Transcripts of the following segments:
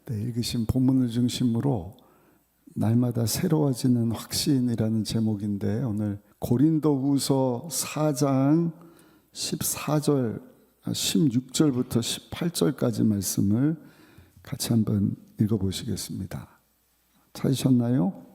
네, 읽으신 본문을 중심으로 날마다 새로워지는 확신이라는 제목인데, 오늘 고린도후서 4장 14절, 16절부터 18절까지 말씀을 같이 한번 읽어보시겠습니다. 찾으셨나요?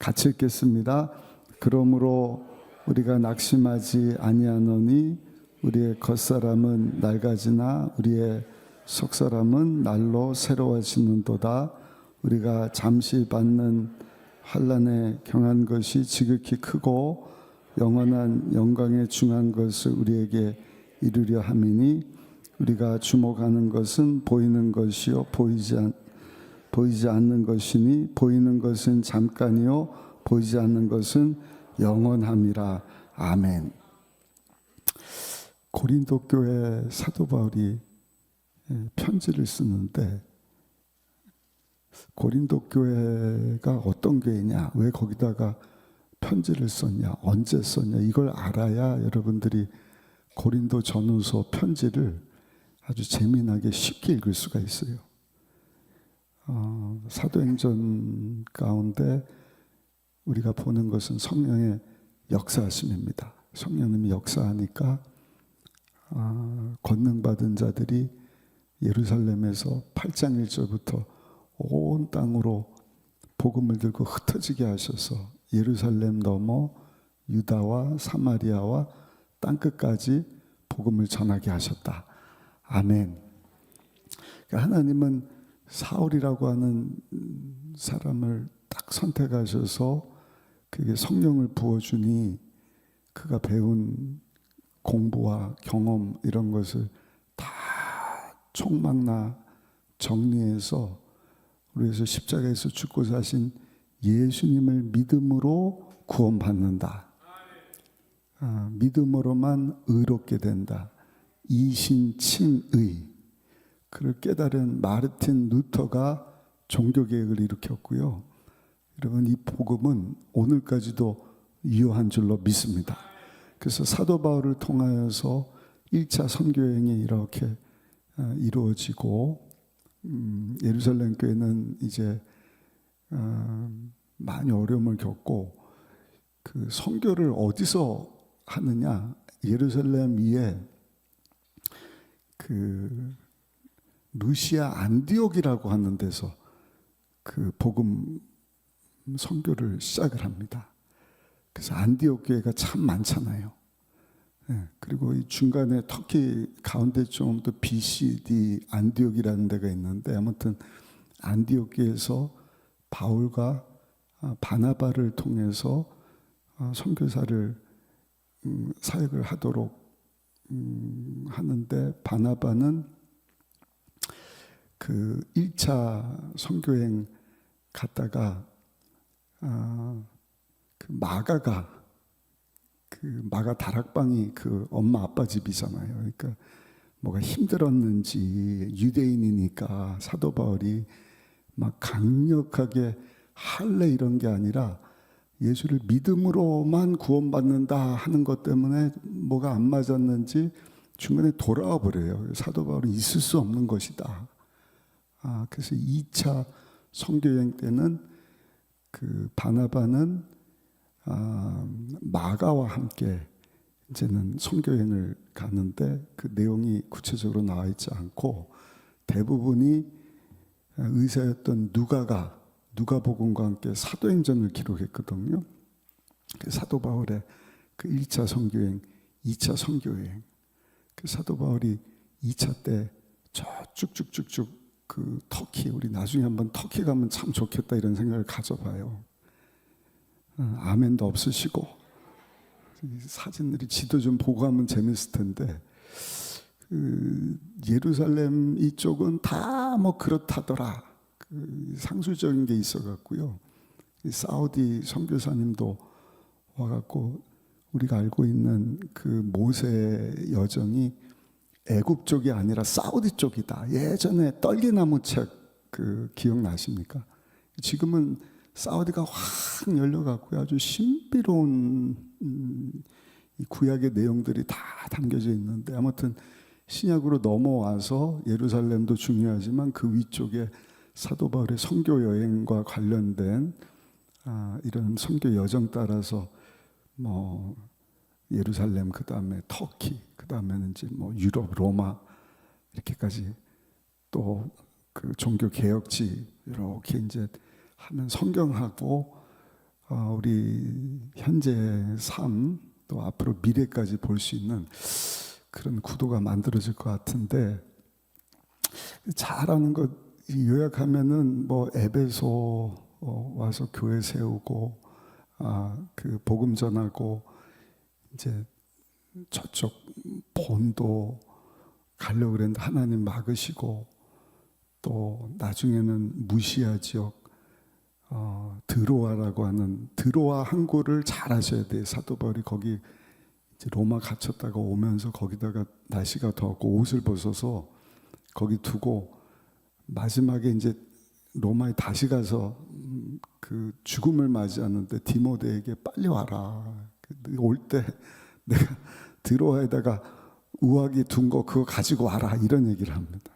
같이 읽겠습니다. 그러므로 우리가 낙심하지 아니하노니 우리의 겉사람은 낡아지나 우리의 속사람은 날로 새로워지는도다. 우리가 잠시 받는 환난에 경한 것이 지극히 크고 영원한 영광에 중한 것을 우리에게 이루려 함이니 우리가 주목하는 것은 보이는 것이요 보이지 않는 것이니 보이는 것은 잠깐이요 보이지 않는 것은 영원함이라. 아멘. 고린도 교회 사도 바울이 편지를 쓰는데, 고린도 교회가 어떤 교회냐, 왜 거기다가 편지를 썼냐, 언제 썼냐, 이걸 알아야 여러분들이 고린도 전후서 편지를 아주 재미나게 쉽게 읽을 수가 있어요. 사도행전 가운데 우리가 보는 것은 성령의 역사하심입니다. 성령님이 역사하니까 권능받은 자들이 예루살렘에서 8장 1절부터 온 땅으로 복음을 들고 흩어지게 하셔서 예루살렘 넘어 유다와 사마리아와 땅끝까지 복음을 전하게 하셨다. 아멘. 그러니까 하나님은 사울이라고 하는 사람을 딱 선택하셔서 그게 성령을 부어주니 그가 배운 공부와 경험 이런 것을 다 총망라 정리해서 우리에서 십자가에서 죽고 사신 예수님을 믿음으로 구원받는다. 믿음으로만 의롭게 된다. 이신칭의. 그를 깨달은 마르틴 루터가 종교개혁을 일으켰고요. 여러분, 이 복음은 오늘까지도 유효한 줄로 믿습니다. 그래서 사도 바울을 통하여서 1차 선교여행이 이렇게 이루어지고, 예루살렘 교회는 이제 많이 어려움을 겪고, 그 선교를 어디서 하느냐, 예루살렘 위에 그 루시아 안디옥이라고 하는 데서 그 복음 선교를 시작을 합니다. 그래서 안디옥 교회가 참 많잖아요. 그리고 이 중간에 터키 가운데 좀더 BCD 안디옥이라는 데가 있는데, 아무튼 안디옥 교회에서 바울과 바나바를 통해서 선교사를 사역을 하도록 하는데, 바나바는 그 1차 선교행 갔다가 그 마가가, 그 마가 다락방이 그 엄마 아빠 집이잖아요. 그러니까 뭐가 힘들었는지 유대인이니까 사도 바울이 막 강력하게 할래 이런 게 아니라 예수를 믿음으로만 구원받는다 하는 것 때문에 뭐가 안 맞았는지 중간에 돌아와 버려요. 사도 바울이 있을 수 없는 것이다. 그래서 2차 선교여행 때는 그 바나바는 마가와 함께 이제는 선교여행을 가는데, 그 내용이 구체적으로 나와 있지 않고 대부분이 의사였던 누가가 누가복음과 함께 사도행전을 기록했거든요. 그 사도 바울의 그 1차 선교여행, 2차 선교여행, 그 사도 바울이 2차 때 저 쭉쭉쭉쭉 그 터키, 우리 나중에 한번 터키 가면 참 좋겠다 이런 생각을 가져봐요. 아멘도 없으시고 사진들이 지도 좀 보고 하면 재밌을 텐데, 그 예루살렘 이쪽은 다 뭐 그렇다더라. 그 상술적인 게 있어갖고요. 사우디 선교사님도 와갖고 우리가 알고 있는 그 모세 여정이 애굽 쪽이 아니라 사우디 쪽이다. 예전에 떨기나무 책 그 기억나십니까? 지금은 사우디가 확 열려갖고요. 아주 신비로운 이 구약의 내용들이 다 담겨져 있는데, 아무튼 신약으로 넘어와서 예루살렘도 중요하지만 그 위쪽에 사도 바울의 선교 여행과 관련된 이런 선교 여정 따라서 뭐 예루살렘, 그 다음에 터키, 그 다음에는 이제 뭐 유럽, 로마 이렇게까지 또 그 종교 개혁지 이렇게 이제 하면 성경하고 우리 현재 삶 또 앞으로 미래까지 볼 수 있는 그런 구도가 만들어질 것 같은데, 잘하는 것 요약하면은 뭐 에베소 와서 교회 세우고 그 복음 전하고 이제 저쪽 본도 가려고 그랬는데 하나님 막으시고, 또 나중에는 무시아 지역 드로아라고 하는 드로아 항구를 잘 아셔야 돼요. 사도 바울이 거기 이제 로마 갇혔다가 오면서 거기다가 날씨가 더웠고 옷을 벗어서 거기 두고 마지막에 이제 로마에 다시 가서 그 죽음을 맞이하는데 디모데에게 빨리 와라. 올 때 내가 드로아에다가 우아기 둔 거 그거 가지고 와라. 이런 얘기를 합니다.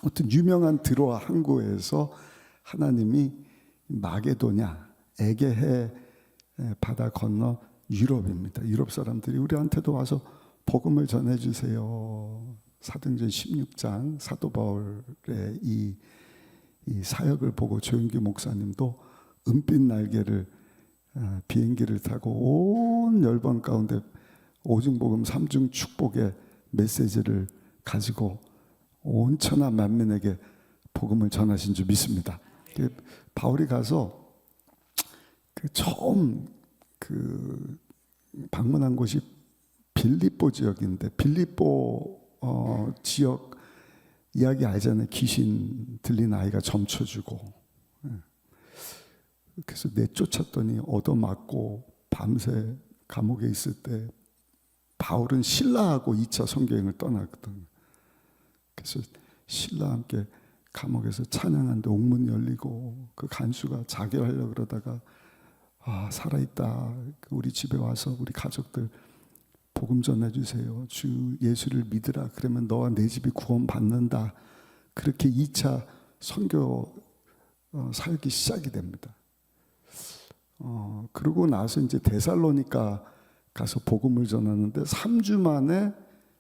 어떤 유명한 드로아 항구에서 하나님이 마게도냐, 에게해 바다 건너 유럽입니다. 유럽 사람들이 우리한테도 와서 복음을 전해주세요. 사도행전 16장 사도 바울의 이 사역을 보고 조영기 목사님도 은빛 날개를 비행기를 타고 온 열방 가운데 오중복음 3중 축복의 메시지를 가지고 온 천하 만민에게 복음을 전하신 줄 믿습니다. 바울이 가서 처음 방문한 곳이 빌립보 지역인데, 빌립보 지역 이야기 알잖아요. 귀신 들린 아이가 점쳐주고, 그래서 내쫓았더니 얻어맞고 밤새 감옥에 있을 때 바울은 신라하고 2차 선교행을 떠났거든요. 그래서 신라와 함께 감옥에서 찬양하는데 옥문 열리고, 그 간수가 자결하려고 그러다가 살아있다, 우리 집에 와서 우리 가족들 복음 전해주세요. 주 예수를 믿으라. 그러면 너와 내 집이 구원받는다. 그렇게 2차 선교 사역이 시작이 됩니다. 그러고 나서 이제 데살로니가 가서 복음을 전하는데 3주 만에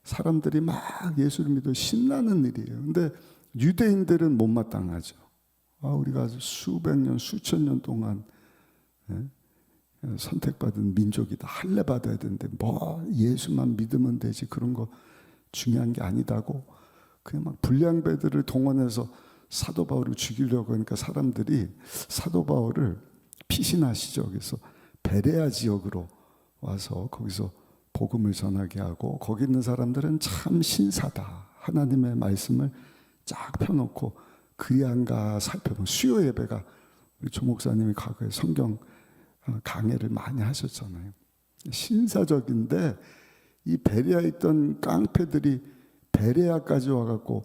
사람들이 막 예수를 믿어 신나는 일이에요. 근데 유대인들은 못마땅하죠. 우리가 수백 년, 수천 년 동안 선택받은 민족이다. 할례 받아야 되는데 뭐 예수만 믿으면 되지, 그런 거 중요한 게 아니다고 그냥 막 불량배들을 동원해서 사도 바울을 죽이려고 하니까 사람들이 사도 바울을 피신하시죠. 그래서 베레아 지역으로 와서 거기서 복음을 전하게 하고, 거기 있는 사람들은 참 신사다. 하나님의 말씀을 쫙 펴놓고 그리한가 살펴보면, 수요 예배가 우리 조 목사님이 과거에 성경 강해를 많이 하셨잖아요. 신사적인데 이 베레아에 있던 깡패들이 베레아까지 와갖고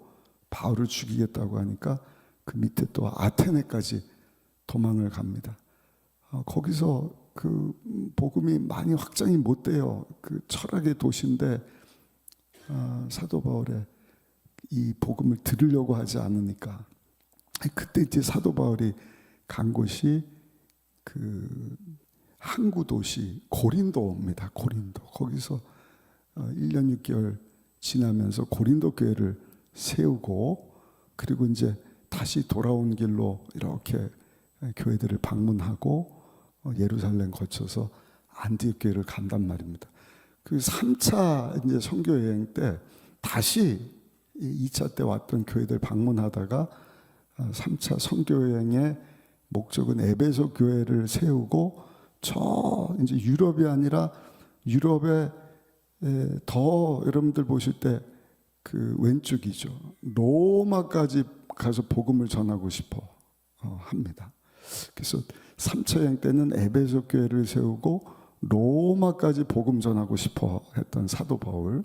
바울을 죽이겠다고 하니까 그 밑에 또 아테네까지 도망을 갑니다. 거기서 그 복음이 많이 확장이 못 돼요. 그 철학의 도시인데 사도 바울의 이 복음을 들으려고 하지 않으니까, 그때 이제 사도 바울이 간 곳이 그 항구 도시 고린도입니다. 고린도. 거기서 1년 6개월 지나면서 고린도 교회를 세우고, 그리고 이제 다시 돌아온 길로 이렇게 교회들을 방문하고 예루살렘 거쳐서 안디옥 교회를 간단 말입니다. 그 3차 이제 선교 여행 때 다시 2차 때 왔던 교회들 방문하다가 3차 선교 여행의 목적은 에베소 교회를 세우고, 저 이제 유럽이 아니라 유럽에 더 여러분들 보실 때 그 왼쪽이죠. 로마까지 가서 복음을 전하고 싶어 합니다. 그래서 3차 여행 때는 에베소 교회를 세우고 로마까지 복음 전하고 싶어 했던 사도 바울.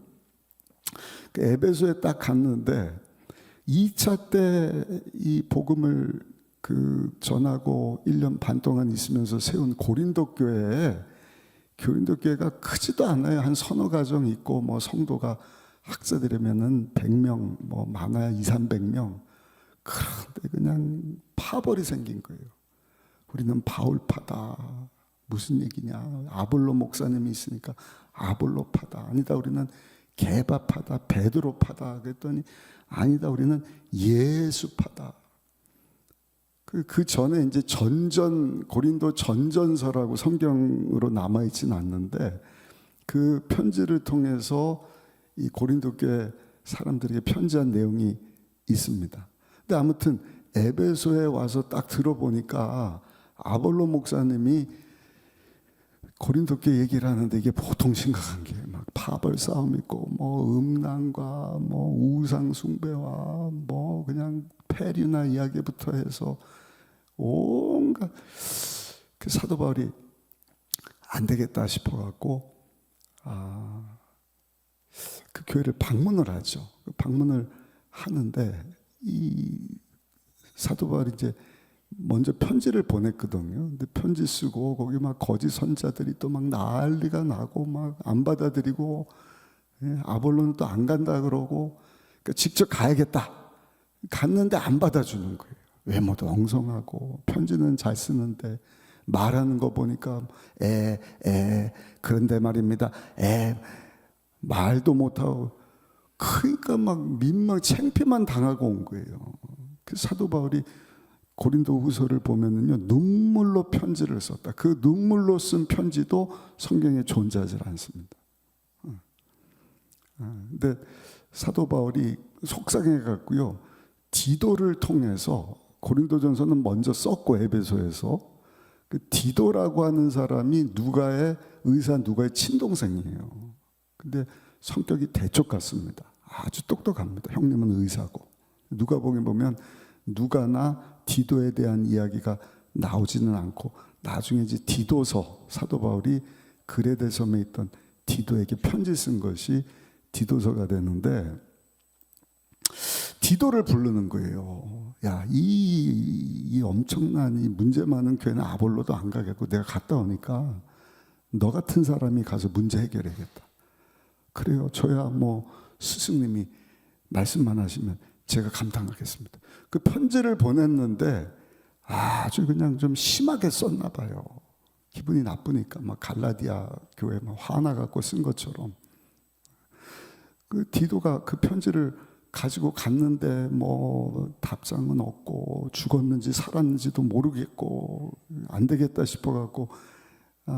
그 에베소에 딱 갔는데 2차 때 이 복음을 전하고 1년 반 동안 있으면서 세운 고린도 교회가 크지도 않아요. 한 서너 가정 있고 뭐 성도가 학자들이면은 100명, 뭐 많아야 2, 300명. 그런데 그냥 파벌이 생긴 거예요. 우리는 바울파다. 무슨 얘기냐? 아볼로 목사님이 있으니까 아볼로파다. 아니다, 우리는 게바파다, 베드로파다. 그랬더니 아니다, 우리는 예수파다. 그 전에 이제 고린도 전전서라고 성경으로 남아있지는 않는데 그 편지를 통해서 이 고린도 교회 사람들에게 편지한 내용이 있습니다. 근데 아무튼 에베소에 와서 딱 들어보니까 아볼로 목사님이 고린도 교회 얘기를 하는데 이게 보통 심각한 게 막 파벌 싸움 있고 뭐 음란과 뭐 우상 숭배와 뭐 그냥 폐류나 이야기부터 해서 온갖 그 사도 바울이 안 되겠다 싶어갖고 그 교회를 방문을 하죠. 방문을 하는데 이 사도 바울이 이제 먼저 편지를 보냈거든요. 근데 편지 쓰고 거기 막 거짓 선자들이 또 막 난리가 나고 막 안 받아들이고 아볼로는 또 안 간다 그러고 그러니까 직접 가야겠다. 갔는데 안 받아주는 거예요. 외모도 엉성하고 편지는 잘 쓰는데 말하는 거 보니까 그런데 말입니다. 말도 못하고 그러니까 막 민망 창피만 당하고 온 거예요. 그 사도 바울이 고린도 후서를 보면은요 눈물로 편지를 썼다. 그 눈물로 쓴 편지도 성경에 존재하지 않습니다. 근데 사도 바울이 속상해 갖고요 디도를 통해서 고린도전서는 먼저 썼고 에베소에서 그 디도라고 하는 사람이 누가의 친동생이에요. 근데 성격이 대쪽 같습니다. 아주 똑똑합니다. 형님은 의사고. 누가복음에 보면 누가나 디도에 대한 이야기가 나오지는 않고 나중에 이제 디도서 사도 바울이 그레데 섬에 있던 디도에게 편지 쓴 것이 디도서가 되는데 디도를 부르는 거예요. 야, 이 엄청난 이 문제 많은 교회는 아볼로도 안 가겠고 내가 갔다 오니까 너 같은 사람이 가서 문제 해결해야겠다. 그래요. 저야 뭐 스승님이 말씀만 하시면 제가 감당하겠습니다. 그 편지를 보냈는데 아주 그냥 좀 심하게 썼나 봐요. 기분이 나쁘니까 막 갈라디아 교회 막 화나갖고 쓴 것처럼. 그 디도가 그 편지를 가지고 갔는데 뭐 답장은 없고 죽었는지 살았는지도 모르겠고 안 되겠다 싶어갖고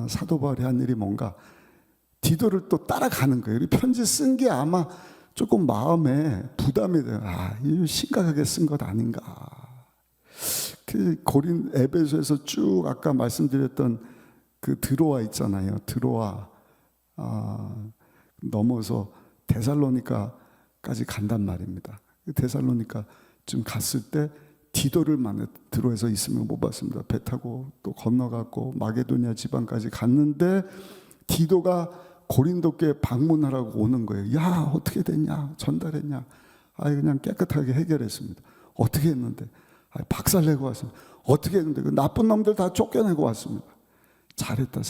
사도 바울이 한 일이 뭔가 디도를 또 따라가는 거예요. 편지 쓴 게 아마 조금 마음에 부담이 돼요. 이거 심각하게 쓴 것 아닌가. 그 에베소에서 쭉 아까 말씀드렸던 그 드로아 있잖아요. 드로아 넘어서 데살로니가까지 간단 말입니다. 데살로니가 좀 갔을 때 디도를 드로에서 있으면 못 봤습니다. 배 타고 또 건너갔고 마게도니아 지방까지 갔는데 디도가 고린도 교회 방문하라고 오는 거예요. 야, 어떻게 됐냐? 전달했냐? 그냥 깨끗하게 해결했습니다. 어떻게 했는데? 박살내고 왔습니다. 어떻게 했는데? 그 나쁜 놈들 다 쫓겨내고 왔습니다. 잘했다.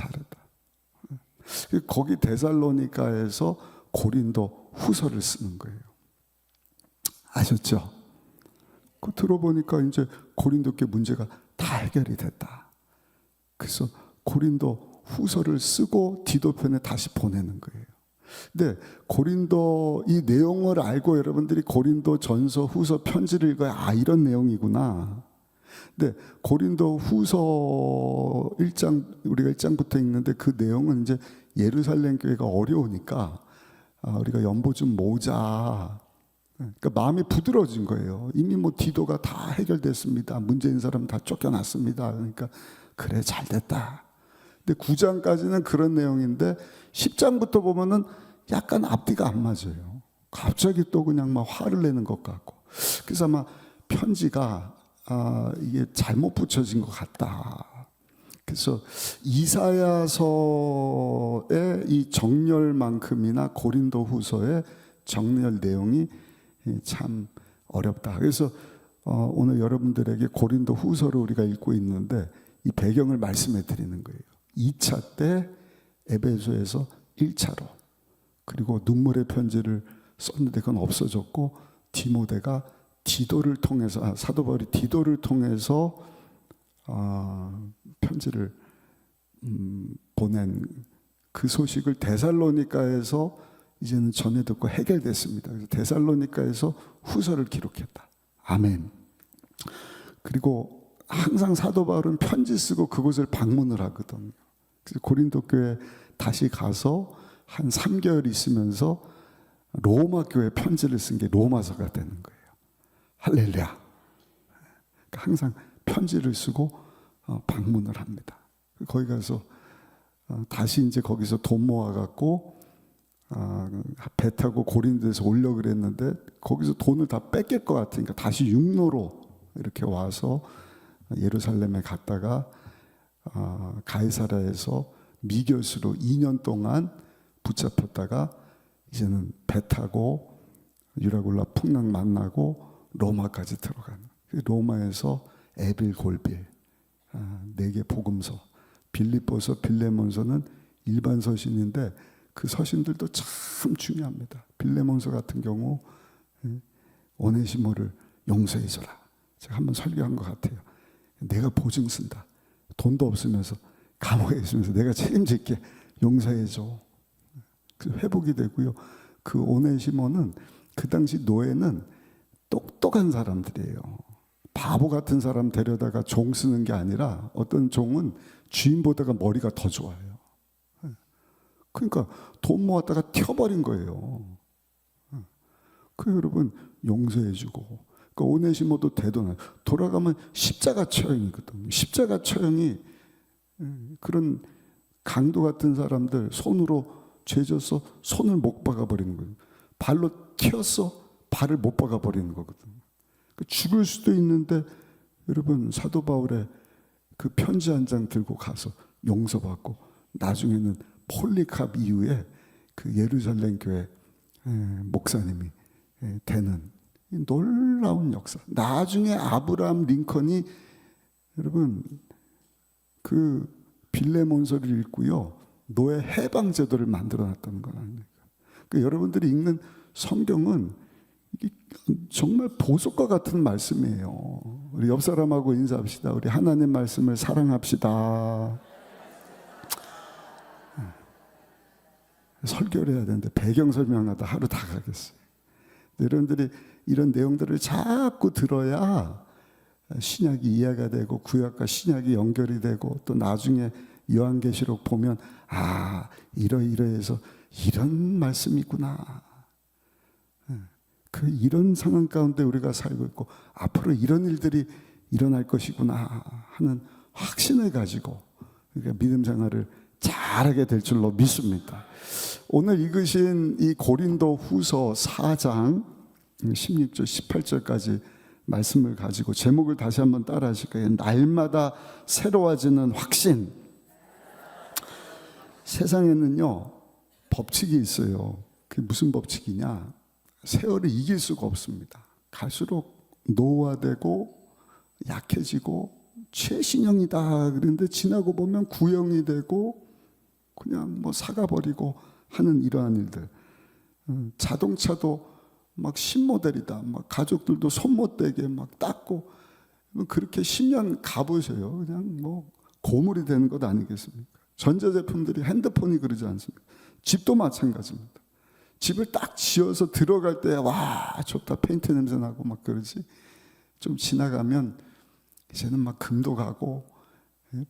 거기 데살로니가에서 고린도 후서를 쓰는 거예요. 아셨죠? 그 들어보니까 이제 고린도 교회 문제가 다 해결이 됐다. 그래서 고린도 후서를 쓰고 디도편에 다시 보내는 거예요. 근데 고린도 이 내용을 알고 여러분들이 고린도 전서 후서 편지를 읽어야 이런 내용이구나. 근데 고린도 후서 1장 우리가 1장부터 읽는데 그 내용은 이제 예루살렘 교회가 어려우니까 우리가 연보 좀 모으자. 그러니까 마음이 부드러워진 거예요. 이미 뭐 디도가 다 해결됐습니다. 문제 있는 사람 다 쫓겨났습니다. 그러니까 그래 잘 됐다. 근데 9장까지는 그런 내용인데 10장부터 보면은 약간 앞뒤가 안 맞아요. 갑자기 또 그냥 막 화를 내는 것 같고. 그래서 아마 편지가 이게 잘못 붙여진 것 같다. 그래서 이사야서의 이 정렬만큼이나 고린도 후서의 정렬 내용이 참 어렵다. 그래서 오늘 여러분들에게 고린도 후서를 우리가 읽고 있는데 이 배경을 말씀해 드리는 거예요. 2차 때 에베소에서 1차로 그리고 눈물의 편지를 썼는데 그건 없어졌고 디모데가 디도를 통해서 사도 바울이 디도를 통해서 편지를 보낸 그 소식을 데살로니가에서 이제는 전해 듣고 해결됐습니다. 그래서 데살로니가에서 후서를 기록했다. 아멘. 그리고 항상 사도 바울은 편지 쓰고 그곳을 방문을 하거든요. 그래서 고린도 교회 다시 가서 한 3개월 있으면서 로마 교회 편지를 쓴 게 로마서가 되는 거예요. 할렐루야. 그러니까 항상 편지를 쓰고 방문을 합니다. 거기 가서 다시 이제 거기서 돈 모아갖고 배 타고 고린도에서 오려고 그랬는데 거기서 돈을 다 뺏길 것 같으니까 다시 육로로 이렇게 와서 예루살렘에 갔다가 가이사랴에서 미교수로 2년 동안 붙잡혔다가 이제는 배 타고 유라굴라 풍랑 만나고 로마까지 들어가는, 로마에서 에빌 골빌 4개 복음서, 빌립보서, 빌레몬서는 일반 서신인데 그 서신들도 참 중요합니다. 빌레몬서 같은 경우 오네시모를 용서해줘라. 제가 한번 설교한 것 같아요. 내가 보증 쓴다. 돈도 없으면서 감옥에 있으면서 내가 책임질게, 용서해줘. 그 회복이 되고요. 그 오네시모는 그 당시 노예는 똑똑한 사람들이에요. 바보 같은 사람 데려다가 종 쓰는 게 아니라 어떤 종은 주인보다가 머리가 더 좋아요. 그러니까 돈 모았다가 튀어버린 거예요. 그 여러분 용서해주고, 그러니까 오네시모도 대도나 돌아가면 십자가 처형이거든요. 십자가 처형이 그런 강도 같은 사람들 손으로 죄져서 손을 못 박아버리는 거예요. 발로 튀었어 발을 못 박아버리는 거거든요. 죽을 수도 있는데 여러분 사도 바울의 그 편지 한 장 들고 가서 용서받고 나중에는 폴리캅 이후에 그 예루살렘 교회 목사님이 되는 놀라운 역사. 나중에 아브라함 링컨이 여러분 그 빌레몬서를 읽고요 노예 해방 제도를 만들어 놨다는 건 아닙니까? 그러니까 여러분들이 읽는 성경은 이게 정말 보석과 같은 말씀이에요. 우리 옆 사람하고 인사합시다. 우리 하나님 말씀을 사랑합시다. 설교를 해야 되는데 배경 설명하다 하루 다 가겠어요. 여러분들이 이런 내용들을 자꾸 들어야 신약이 이해가 되고 구약과 신약이 연결이 되고 또 나중에 요한계시록 보면 이러이러해서 이런 말씀이 있구나. 그 이런 상황 가운데 우리가 살고 있고 앞으로 이런 일들이 일어날 것이구나 하는 확신을 가지고 그러니까 믿음 생활을 잘하게 될 줄로 믿습니다. 오늘 읽으신 이 고린도 후서 4장 16절 18절까지 말씀을 가지고 제목을 다시 한번 따라 하실 거예요. 날마다 새로워지는 확신. 세상에는요 법칙이 있어요. 그게 무슨 법칙이냐, 세월을 이길 수가 없습니다. 갈수록 노화되고 약해지고 최신형이다 그런데 지나고 보면 구형이 되고 그냥 뭐 사가버리고 하는 이러한 일들. 자동차도 막 신모델이다, 막 가족들도 손 못 대게 막 닦고 그렇게 10년 가보세요. 그냥 뭐 고물이 되는 것 아니겠습니까? 전자제품들이, 핸드폰이 그러지 않습니까? 집도 마찬가지입니다. 집을 딱 지어서 들어갈 때 와 좋다 페인트 냄새 나고 막 그러지, 좀 지나가면 이제는 막 금도 가고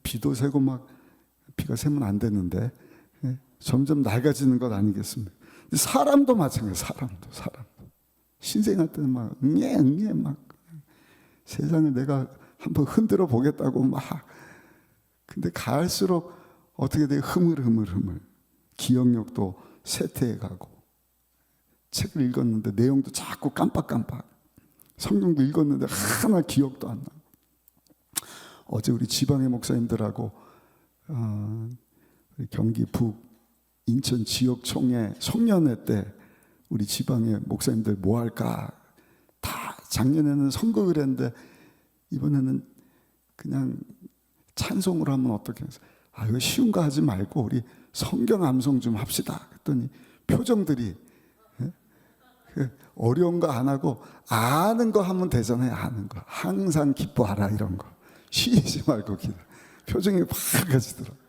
비도 새고 막, 비가 새면 안 되는데 점점 낡아지는 것 아니겠습니까? 사람도 마찬가지예요. 사람도 신생할 때는 막 응애 막 세상을 내가 한번 흔들어 보겠다고 막, 근데 갈수록 어떻게 돼요? 흐물흐물 기억력도 쇠퇴해 가고, 책을 읽었는데 내용도 자꾸 깜빡깜빡, 성경도 읽었는데 하나 기억도 안 나고. 어제 우리 지방의 목사님들하고 경기 북 인천 지역총회 송년회 때 우리 지방의 목사님들 뭐 할까, 다 작년에는 선거를 했는데 이번에는 그냥 찬송으로 하면 어떻게 해서 이거 쉬운 거 하지 말고 우리 성경 암송 좀 합시다 그랬더니 표정들이 어려운 거 안 하고 아는 거 하면 되잖아요. 아는 거. 항상 기뻐하라 이런 거. 쉬지 말고 기도. 표정이 확 가지더라고요.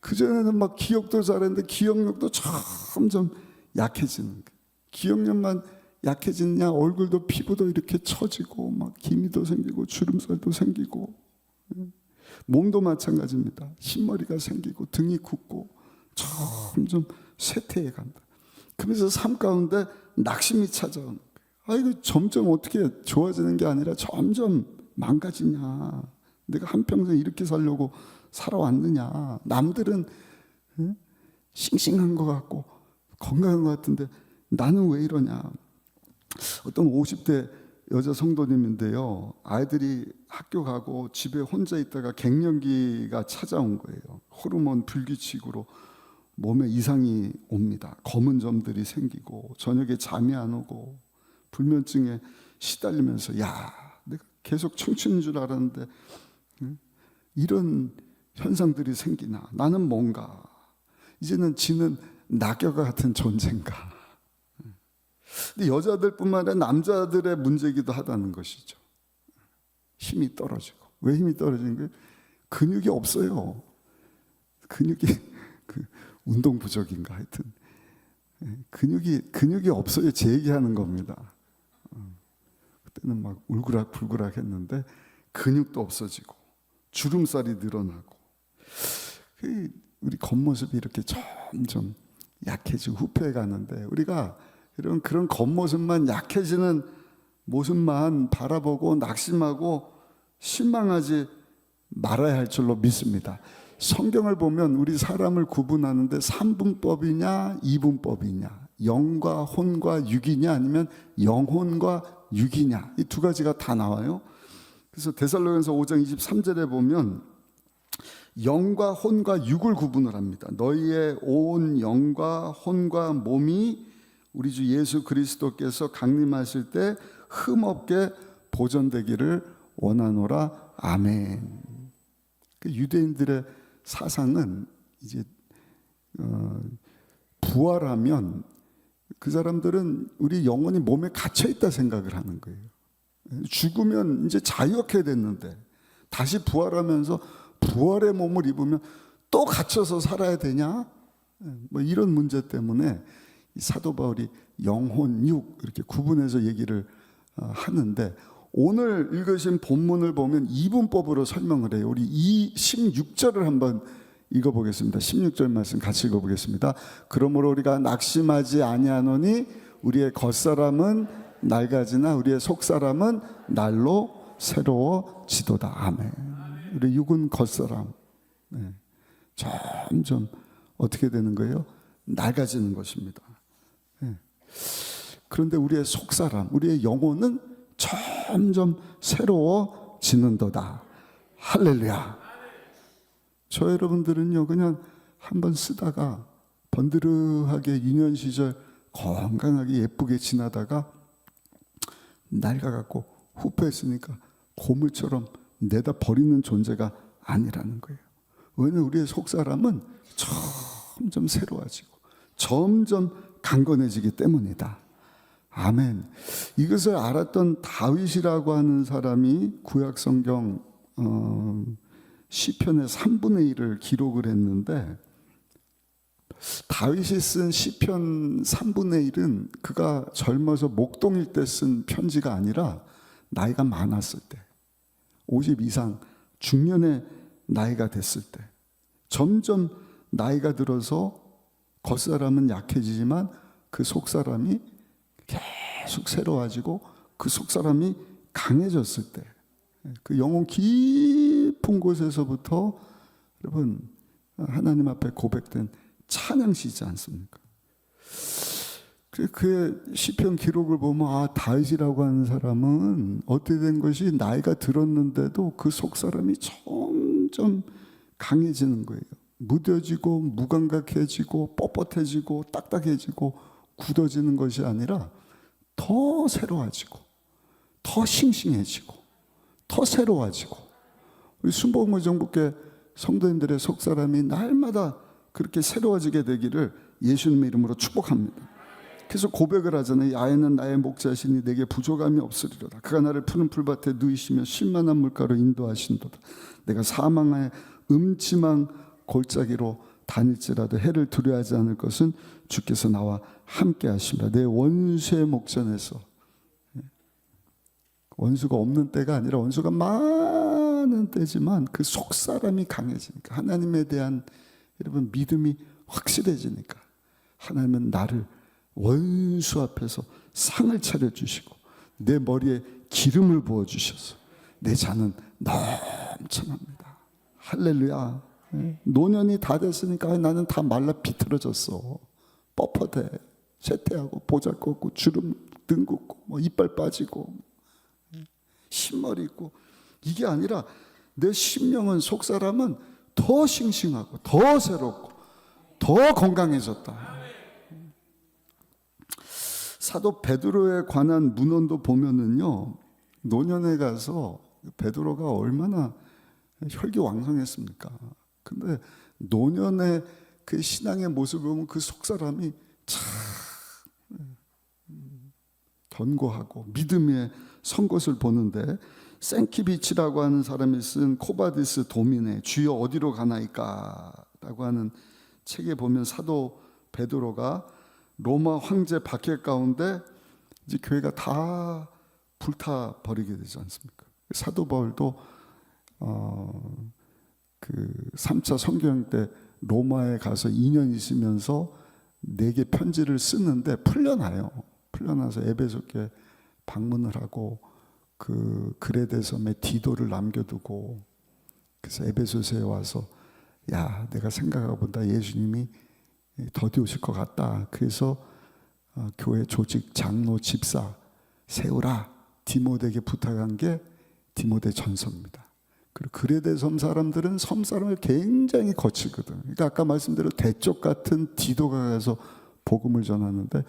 그전에는 막 기억도 잘했는데 기억력도 점점 약해지는 거예요. 기억력만 약해지냐 얼굴도 피부도 이렇게 처지고 막 기미도 생기고 주름살도 생기고 몸도 마찬가지입니다. 흰머리가 생기고 등이 굳고 점점 쇠퇴해 간다. 그러면서 삶 가운데 낙심이 찾아오는 거예요. 이거 점점 어떻게 좋아지는 게 아니라 점점 망가지냐. 내가 한평생 이렇게 살려고 살아왔느냐. 남들은 싱싱한 것 같고 건강한 것 같은데 나는 왜 이러냐. 어떤 50대 여자 성도님인데요. 아이들이 학교 가고 집에 혼자 있다가 갱년기가 찾아온 거예요. 호르몬 불규칙으로 몸에 이상이 옵니다. 검은 점들이 생기고 저녁에 잠이 안 오고 불면증에 시달리면서 내가 계속 청춘인 줄 알았는데 이런 현상들이 생기나. 나는 뭔가 이제는 지는 낙엽과 같은 존재인가. 근데 여자들뿐만 아니라 남자들의 문제이기도 하다는 것이죠. 힘이 떨어지고. 왜 힘이 떨어지는 거예요? 근육이 없어요. 근육이 운동 부족인가 하여튼 근육이 없어요. 제 얘기하는 겁니다. 그때는 막 울그락불그락 했는데 근육도 없어지고 주름살이 늘어나고 우리 겉모습이 이렇게 점점 약해지고 후퇴해 가는데 우리가 그런 겉모습만 약해지는 모습만 바라보고 낙심하고 실망하지 말아야 할 줄로 믿습니다. 성경을 보면 우리 사람을 구분하는데 3분법이냐 2분법이냐 영과 혼과 육이냐 아니면 영혼과 육이냐 이 두 가지가 다 나와요. 그래서 데살로니가서 5장 23절에 보면 영과 혼과 육을 구분을 합니다. 너희의 온 영과 혼과 몸이 우리 주 예수 그리스도께서 강림하실 때 흠없게 보존되기를 원하노라. 아멘. 유대인들의 사상은 이제 부활하면 그 사람들은 우리 영혼이 몸에 갇혀 있다 생각을 하는 거예요. 죽으면 이제 자유케 됐는데 다시 부활하면서 부활의 몸을 입으면 또 갇혀서 살아야 되냐? 뭐 이런 문제 때문에 사도 바울이 영혼, 육 이렇게 구분해서 얘기를 하는데 오늘 읽으신 본문을 보면 이분법으로 설명을 해요. 우리 16절을 한번 읽어보겠습니다. 16절 말씀 같이 읽어보겠습니다. 그러므로 우리가 낙심하지 아니하노니 우리의 겉사람은 낡아지나 우리의 속사람은 날로 새로워지도다. 아멘. 우리 육은 겉사람 점점 어떻게 되는 거예요? 낡아지는 것입니다. 그런데 우리의 속사람, 우리의 영혼은 점점 새로워지는도다. 할렐루야. 저 여러분들은요 그냥 한번 쓰다가 번드르하게 유년 시절 건강하게 예쁘게 지나다가 낡아갖고 후패했으니까 고물처럼 내다 버리는 존재가 아니라는 거예요. 왜냐하면 우리의 속사람은 점점 새로워지고 점점 강건해지기 때문이다. 아멘. 이것을 알았던 다윗이라고 하는 사람이 구약성경 시편의 3분의 1을 기록을 했는데 다윗이 쓴 시편 3분의 1은 그가 젊어서 목동일 때 쓴 편지가 아니라 나이가 많았을 때 50 이상 중년의 나이가 됐을 때 점점 나이가 들어서 겉사람은 약해지지만 그 속사람이 계속 새로워지고 그 속사람이 강해졌을 때 그 영혼 깊은 곳에서부터 여러분 하나님 앞에 고백된 찬양시지 않습니까? 그의 시편 기록을 보면 다윗이라고 하는 사람은 어떻게 된 것이 나이가 들었는데도 그 속사람이 점점 강해지는 거예요. 무뎌지고 무감각해지고 뻣뻣해지고 딱딱해지고 굳어지는 것이 아니라 더 새로워지고 더 싱싱해지고 더 새로워지고 우리 순복음의정복회 성도님들의 속사람이 날마다 그렇게 새로워지게 되기를 예수님의 이름으로 축복합니다. 그래서 고백을 하잖아요. 야훼는 나의 목자시니 내게 부족함이 없으리로다. 그가 나를 푸른 풀밭에 누이시며 쉴만한 물가로 인도하신도다. 내가 사망의 음침한 골짜기로 다닐지라도 해를 두려워하지 않을 것은 주께서 나와 함께 하십니다. 내 원수의 목전에서, 원수가 없는 때가 아니라 원수가 많은 때지만 그 속사람이 강해지니까, 하나님에 대한 여러분 믿음이 확실해지니까, 하나님은 나를 원수 앞에서 상을 차려주시고 내 머리에 기름을 부어주셔서 내 잔은 넘쳐납니다. 할렐루야. 노년이 다 됐으니까 나는 다 말라 비틀어졌어. 뻣뻣해. 쇠퇴하고 보잘것없고 주름 등 긋고 뭐 이빨 빠지고 흰머리 있고, 이게 아니라 내 심령은, 속사람은 더 싱싱하고 더 새롭고 더 건강해졌다. 사도 베드로에 관한 문헌도 보면은요, 노년에 가서 베드로가 얼마나 혈기왕성했습니까? 근데 노년의 그 신앙의 모습을 보면 그 속사람이 참 견고하고 믿음에 선 것을 보는데, 생키비치라고 하는 사람이 쓴 코바디스 도미네, 주여 어디로 가나이까 라고 하는 책에 보면 사도 베드로가 로마 황제 박해 가운데 이제 교회가 다 불타 버리게 되지 않습니까? 사도 바울도 그 3차 선교행 때 로마에 가서 2년 있으면서 4개 편지를 쓰는데 풀려나요. 풀려나서 에베소교회 방문을 하고 그 그레데 섬에 디도를 남겨두고, 그래서 에베소서에 와서 야, 내가 생각해보다 예수님이 더디 오실 것 같다. 그래서 교회 조직 장로 집사 세우라 디모데에게 부탁한 게 디모데 전서입니다. 그리고 그레데 섬 사람들은 섬 사람을 굉장히 거칠거든. 그러니까 아까 말씀대로 대쪽 같은 디도가 가서 복음을 전하는데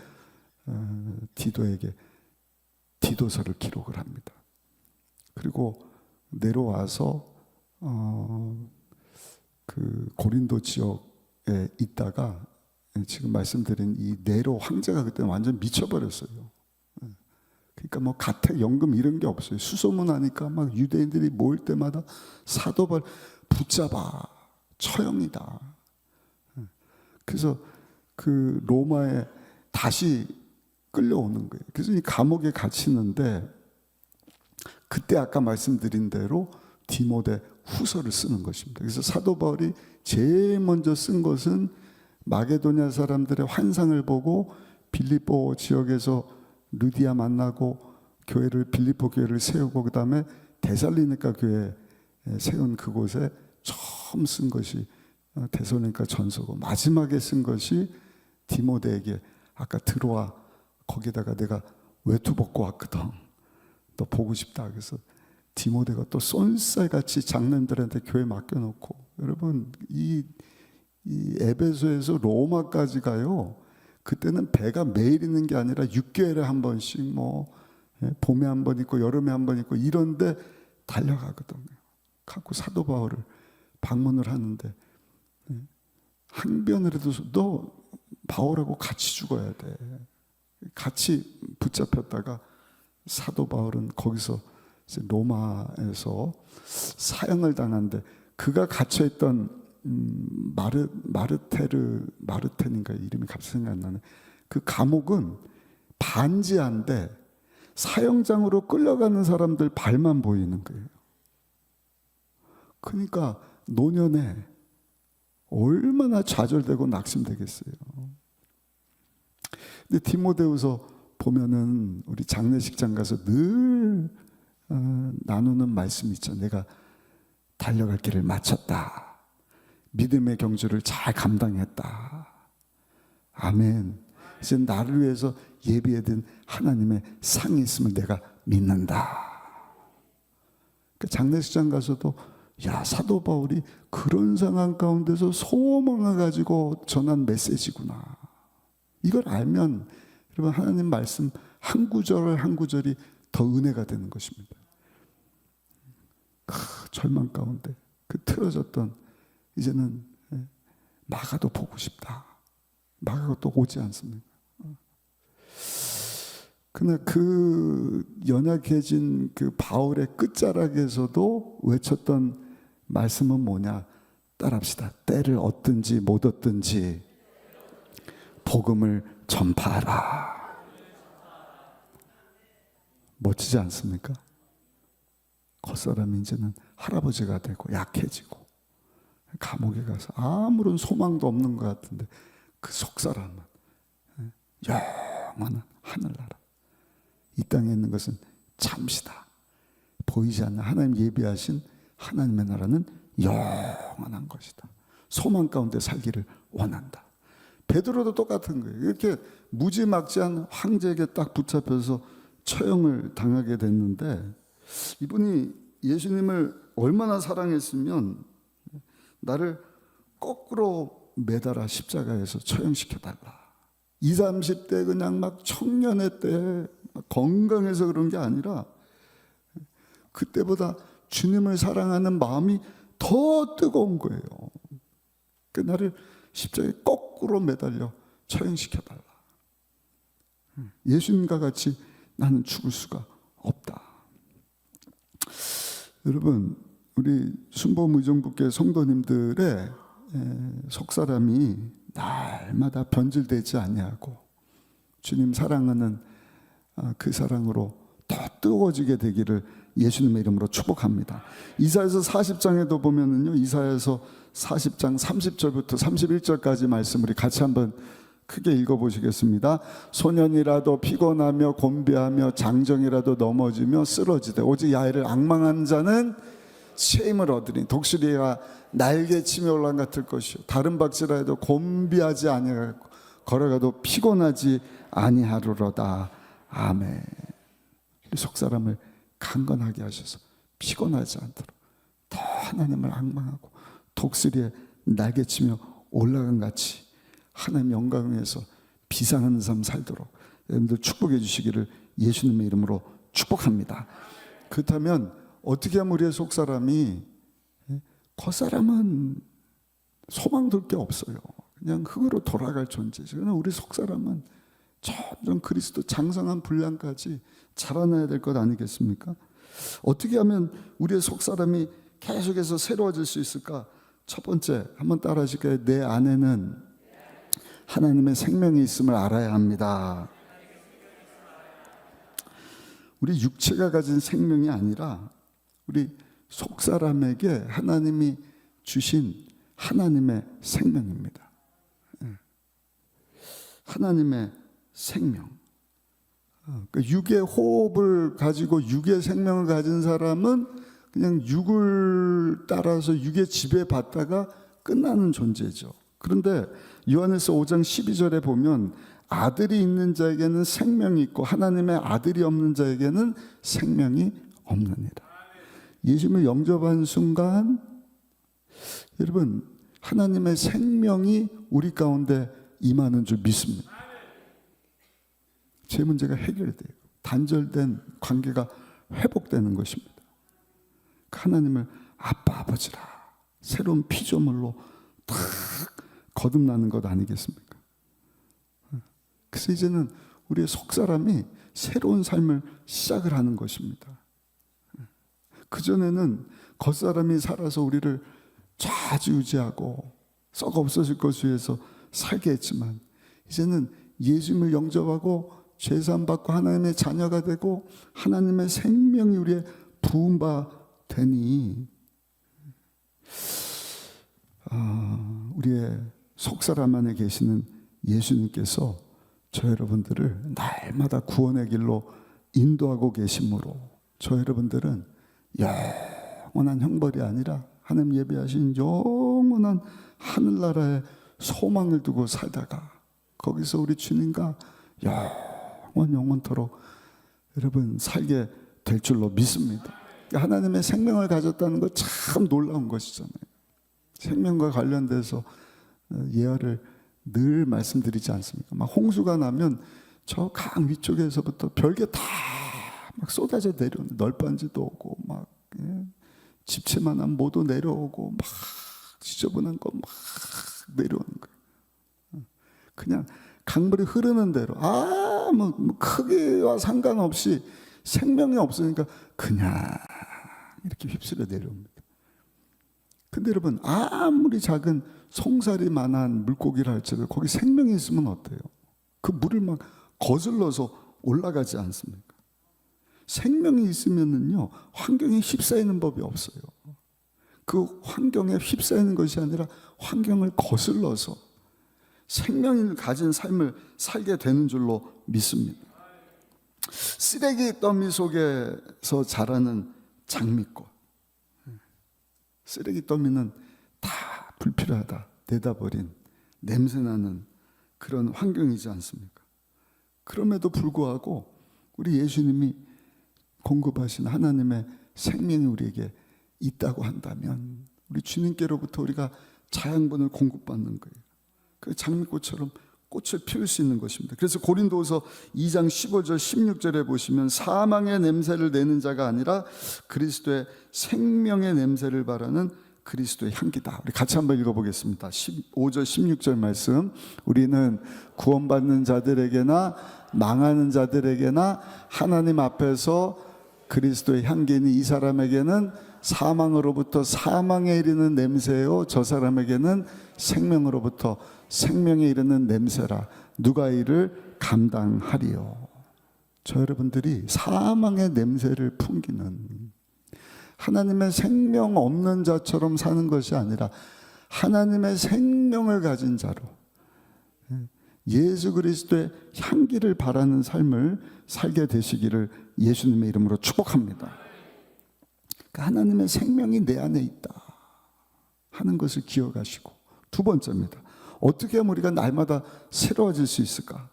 디도에게 디도서를 기록을 합니다. 그리고 내려와서 그 고린도 지역에 있다가 지금 말씀드린 이 네로 황제가 그때 완전 미쳐버렸어요. 그러니까 뭐 가택, 연금 이런 게 없어요. 수소문하니까 막 유대인들이 모일 때마다 사도발 붙잡아 처형이다. 그래서 그 로마에 다시 끌려오는 거예요. 그래서 이 감옥에 갇히는데, 그때 아까 말씀드린 대로 디모데 후서를 쓰는 것입니다. 그래서 사도 바울이 제일 먼저 쓴 것은 마게도냐 사람들의 환상을 보고 빌립보 지역에서 루디아 만나고 교회를, 빌립보 교회를 세우고, 그 다음에 데살로니가 교회 세운 그곳에 처음 쓴 것이 데살로니가 전서고, 마지막에 쓴 것이 디모데에게 아까 들어와, 거기다가 내가 외투 벗고 왔거든, 너 보고 싶다. 그래서 디모데가 또 쏜살같이 장로님들한테 교회 맡겨놓고, 여러분 이 에베소에서 로마까지 가요. 그때는 배가 매일 있는 게 아니라 6개월에 한 번씩 뭐 봄에 한 번 있고 여름에 한 번 있고 이런데 달려가거든요. 갖고 사도 바울을 방문을 하는데, 항변을 해도 너 바울하고 같이 죽어야 돼. 같이 붙잡혔다가 사도 바울은 거기서 로마에서 사형을 당한데, 그가 갇혀있던 마르텐인가 이름이 갑자기 생각 안 나네. 그 감옥은 반지한데 사형장으로 끌려가는 사람들 발만 보이는 거예요. 그러니까 노년에 얼마나 좌절되고 낙심되겠어요. 근데 디모데후서 보면은 우리 장례식장 가서 늘 나누는 말씀이 있죠. 내가 달려갈 길을 마쳤다. 믿음의 경주를 잘 감당했다. 아멘. 이제 나를 위해서 예비해둔 하나님의 상이 있음을 내가 믿는다. 그 장례식장 가서도 야, 사도 바울이 그런 상황 가운데서 소망을 가지고 전한 메시지구나. 이걸 알면 여러분 하나님 말씀 한 구절 한 구절이 더 은혜가 되는 것입니다. 그 절망 가운데 그 틀어졌던, 이제는 마가도 보고 싶다. 마가가 또 오지 않습니까? 그러나 그 연약해진 그 바울의 끝자락에서도 외쳤던 말씀은 뭐냐? 따라합시다. 때를 얻든지 못 얻든지 복음을 전파하라. 멋지지 않습니까? 겉사람이 이제는 할아버지가 되고 약해지고 감옥에 가서 아무런 소망도 없는 것 같은데 그 속사람은 영원한 하늘나라. 이 땅에 있는 것은 잠시다. 보이지 않는 하나님 예비하신 하나님의 나라는 영원한 것이다. 소망 가운데 살기를 원한다. 베드로도 똑같은 거예요. 이렇게 무지막지한 황제에게 딱 붙잡혀서 처형을 당하게 됐는데 이분이 예수님을 얼마나 사랑했으면 나를 거꾸로 매달아 십자가에서 처형시켜달라. 20, 30대 그냥 막 청년의 때 건강해서 그런 게 아니라 그때보다 주님을 사랑하는 마음이 더 뜨거운 거예요. 그 나를 십자가에 거꾸로 매달려 처형시켜달라. 예수님과 같이 나는 죽을 수가 없다. 여러분, 우리 순복음의정부교 성도님들의 속사람이 날마다 변질되지 아니하고 주님 사랑하는 그 사랑으로 더 뜨거워지게 되기를 예수님의 이름으로 축복합니다. 이사야서 40장에도 보면은요, 이사야서 40장 30절부터 31절까지 말씀 우리 같이 한번 크게 읽어보시겠습니다. 소년이라도 피곤하며 곤비하며 장정이라도 넘어지며 쓰러지되 오직 야훼를 앙망한 자는 새 힘을 얻으니 독수리가 날개치며 올라간 같을 것이요 다른 박지라 해도 곤비하지 아니하고 걸어가도 피곤하지 아니하리로다. 아멘. 속사람을 강건하게 하셔서 피곤하지 않도록 더 하나님을 앙망하고 독수리에 날개치며 올라간 같이 하나님 영광에서 비상하는 삶 살도록 여러분들 축복해 주시기를 예수님의 이름으로 축복합니다. 그렇다면 어떻게 하면 우리의 속사람이, 겉사람은 소망 둘 게 없어요. 그냥 흙으로 돌아갈 존재죠. 그러나 우리 속사람은 점점 그리스도 장성한 분량까지 자라나야 될 것 아니겠습니까? 어떻게 하면 우리의 속사람이 계속해서 새로워질 수 있을까? 첫 번째, 한번 따라 하실까요? 내 안에는 하나님의 생명이 있음을 알아야 합니다. 우리 육체가 가진 생명이 아니라 우리 속사람에게 하나님이 주신 하나님의 생명입니다. 하나님의 생명. 그러니까 육의 호흡을 가지고 육의 생명을 가진 사람은 그냥 육을 따라서 육의 지배받다가 끝나는 존재죠. 그런데 요한일서 5장 12절에 보면 아들이 있는 자에게는 생명이 있고 하나님의 아들이 없는 자에게는 생명이 없느니라. 예수님을 영접한 순간 여러분 하나님의 생명이 우리 가운데 임하는 줄 믿습니다. 제 문제가 해결돼요. 단절된 관계가 회복되는 것입니다. 하나님을 아빠 아버지라 새로운 피조물로 탁 거듭나는 것 아니겠습니까? 그래서 이제는 우리의 속사람이 새로운 삶을 시작을 하는 것입니다. 그전에는 겉사람이 살아서 우리를 좌지우지하고 썩어 없어질 것을 위해서 살게 했지만 이제는 예수님을 영접하고 죄사함 받고 하나님의 자녀가 되고 하나님의 생명이 우리의 부은 바 되니 우리의 속사람 안에 계시는 예수님께서 저 여러분들을 날마다 구원의 길로 인도하고 계심으로 저 여러분들은 영원한 형벌이 아니라 하나님 예비하신 영원한 하늘나라의 소망을 두고 살다가 거기서 우리 주님과 영원토록 여러분 살게 될 줄로 믿습니다. 하나님의 생명을 가졌다는 거 참 놀라운 것이잖아요. 생명과 관련돼서 예화를 늘 말씀드리지 않습니까? 막 홍수가 나면 저 강 위쪽에서부터 별게 다 막 쏟아져 내려오는 널빤지도 오고 막 집채만한 모도 내려오고 막 지저분한 거 막 내려오는 거예요. 그냥 강물이 흐르는 대로 뭐 크기와 상관없이 생명이 없으니까 그냥 이렇게 휩쓸려 내려옵니다. 근데 여러분, 아무리 작은 송사리만한 물고기를 할지라도 거기 생명이 있으면 어때요? 그 물을 막 거슬러서 올라가지 않습니까? 생명이 있으면은요, 환경에 휩싸이는 법이 없어요. 그 환경에 휩싸이는 것이 아니라 환경을 거슬러서 생명을 가진 삶을 살게 되는 줄로 믿습니다. 쓰레기 더미 속에서 자라는 장미꽃. 쓰레기 더미는 다 불필요하다 내다버린 냄새나는 그런 환경이지 않습니까? 그럼에도 불구하고 우리 예수님이 공급하신 하나님의 생명이 우리에게 있다고 한다면 우리 주님께로부터 우리가 자양분을 공급받는 거예요. 그 장미꽃처럼 꽃을 피울 수 있는 것입니다. 그래서 고린도후서 2장 15절 16절에 보시면 사망의 냄새를 내는 자가 아니라 그리스도의 생명의 냄새를 바라는 그리스도의 향기다. 우리 같이 한번 읽어보겠습니다. 15절 16절 말씀. 우리는 구원받는 자들에게나 망하는 자들에게나 하나님 앞에서 그리스도의 향기니 이 사람에게는 사망으로부터 사망에 이르는 냄새요 저 사람에게는 생명으로부터 생명에 이르는 냄새라. 누가 이를 감당하리요. 저 여러분들이 사망의 냄새를 풍기는 하나님의 생명 없는 자처럼 사는 것이 아니라 하나님의 생명을 가진 자로 예수 그리스도의 향기를 바라는 삶을 살게 되시기를 예수님의 이름으로 축복합니다. 그러니까 하나님의 생명이 내 안에 있다 하는 것을 기억하시고, 두 번째입니다. 어떻게 하면 우리가 날마다 새로워질 수 있을까?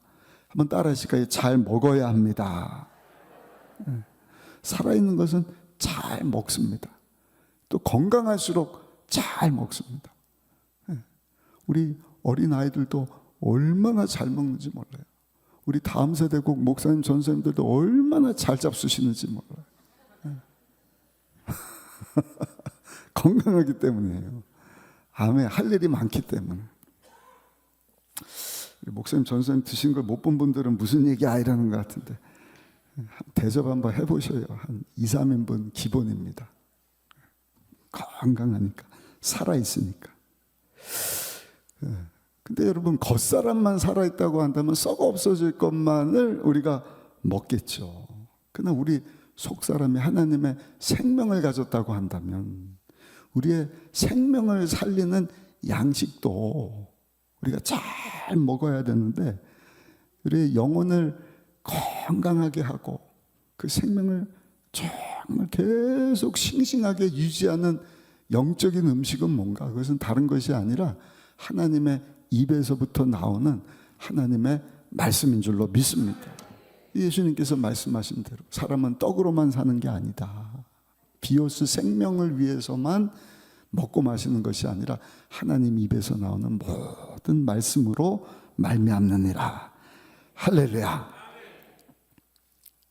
한번 따라 하실까요? 잘 먹어야 합니다. 살아있는 것은 잘 먹습니다. 또 건강할수록 잘 먹습니다. 우리 어린아이들도 얼마나 잘 먹는지 몰라요. 우리 다음 세대 꼭 목사님, 전사님들도 얼마나 잘 잡수시는지 몰라요. 건강하기 때문이에요. 아멘. 할 일이 많기 때문에. 목사님, 전사님 드신 걸 못 본 분들은 무슨 얘기야 이러는 것 같은데 대접 한번 해보셔요. 한 2, 3인분 기본입니다. 건강하니까, 살아있으니까. 근데 여러분, 겉사람만 살아있다고 한다면 썩어 없어질 것만을 우리가 먹겠죠. 그러나 우리 속사람이 하나님의 생명을 가졌다고 한다면 우리의 생명을 살리는 양식도 우리가 잘 먹어야 되는데, 우리의 영혼을 건강하게 하고 그 생명을 정말 계속 싱싱하게 유지하는 영적인 음식은 뭔가? 그것은 다른 것이 아니라 하나님의 입에서부터 나오는 하나님의 말씀인 줄로 믿습니다. 예수님께서 말씀하신 대로 사람은 떡으로만 사는 게 아니다. 비오스 생명을 위해서만 먹고 마시는 것이 아니라 하나님 입에서 나오는 모든 말씀으로 말미암느니라. 할렐루야.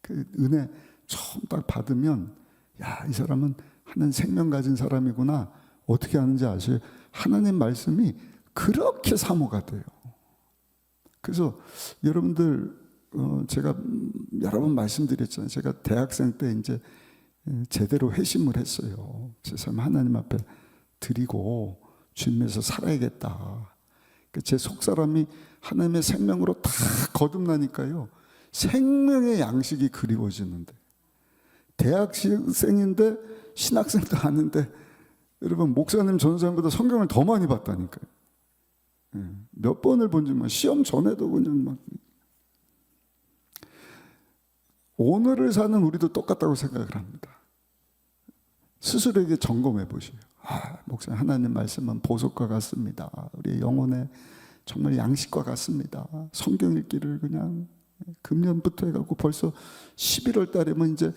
그 은혜 처음 딱 받으면, 야, 이 사람은 하나님 생명 가진 사람이구나. 어떻게 하는지 아세요? 하나님 말씀이 그렇게 사모가 돼요. 그래서 여러분들, 제가 여러 번 말씀드렸잖아요. 제가 대학생 때 이제 제대로 회심을 했어요. 제 삶 하나님 앞에 드리고 주님에서 살아야겠다. 제 속사람이 하나님의 생명으로 다 거듭나니까요, 생명의 양식이 그리워지는데, 대학생인데 신학생도 아닌데 여러분, 목사님, 전사님보다 성경을 더 많이 봤다니까요. 몇 번을 본지 뭐 시험 전에도 그냥 막. 오늘을 사는 우리도 똑같다고 생각을 합니다. 스스로에게 점검해 보세요. 목사님, 하나님 말씀은 보석과 같습니다. 우리의 영혼에 정말 양식과 같습니다. 성경 읽기를 그냥 금년부터 해갖고 벌써 11월 달이면 이제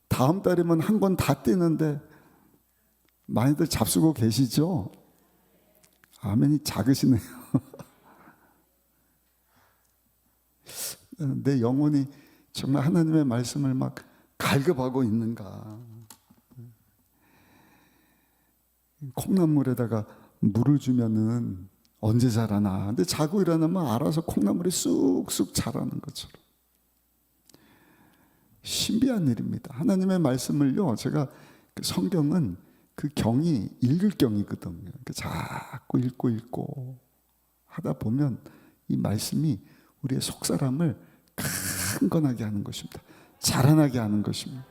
다음 달이면 한 권 다 띄는데 많이들 잡수고 계시죠? 아멘이 작으시네요. 내 영혼이 정말 하나님의 말씀을 막 갈급하고 있는가? 콩나물에다가 물을 주면은 언제 자라나. 근데 자고 일어나면 알아서 콩나물이 쑥쑥 자라는 것처럼. 신비한 일입니다. 하나님의 말씀을요, 제가 그 성경은 그 경이 읽을 경이거든요. 자꾸 읽고 하다 보면 이 말씀이 우리의 속사람을 강건하게 하는 것입니다. 자라나게 하는 것입니다.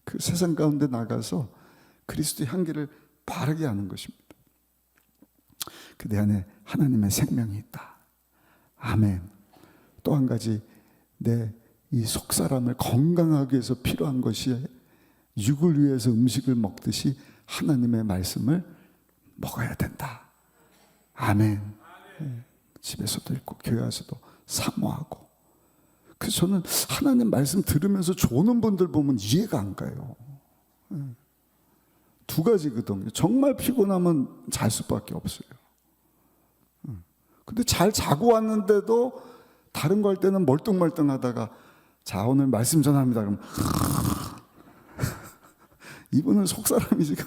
그 세상 가운데 나가서 그리스도의 향기를 바르게 하는 것입니다. 그 내 안에 하나님의 생명이 있다. 아멘. 또 한 가지, 내 이 속사람을 건강하기 위해서 필요한 것이 육을 위해서 음식을 먹듯이 하나님의 말씀을 먹어야 된다. 아멘. 집에서도 읽고 교회에서도 사모하고. 그래서 저는 하나님 말씀 들으면서 조는 분들 보면 이해가 안 가요. 두 가지거든요. 정말 피곤하면 잘 수밖에 없어요. 근데 잘 자고 왔는데도 다른 거 할 때는 멀뚱멀뚱하다가 자, 오늘 말씀 전합니다. 그럼 이분은 속사람이 지금.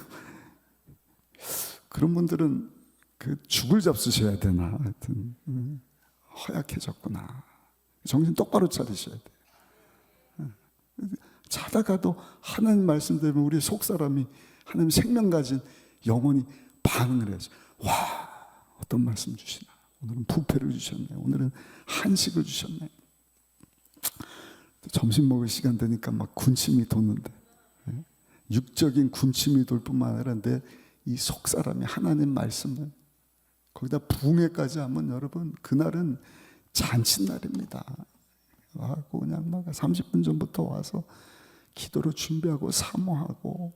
그런 분들은 그 죽을 잡수셔야 되나. 하여튼 허약해졌구나. 정신 똑바로 차리셔야 돼요. 자다가도 하나님 말씀 되면 우리 속사람이 하나님 생명 가진 영혼이 반응을 해야죠. 와, 어떤 말씀 주시나. 오늘은 부패를 주셨네. 오늘은 한식을 주셨네. 점심 먹을 시간 되니까 막 군침이 도는데, 육적인 군침이 돌 뿐만 아니라 내 이 속사람이 하나님 말씀을 거기다 부흥회까지 하면 여러분 그날은 잔칫날입니다. 와고 그냥 막 30분 전부터 와서 기도로 준비하고 사모하고,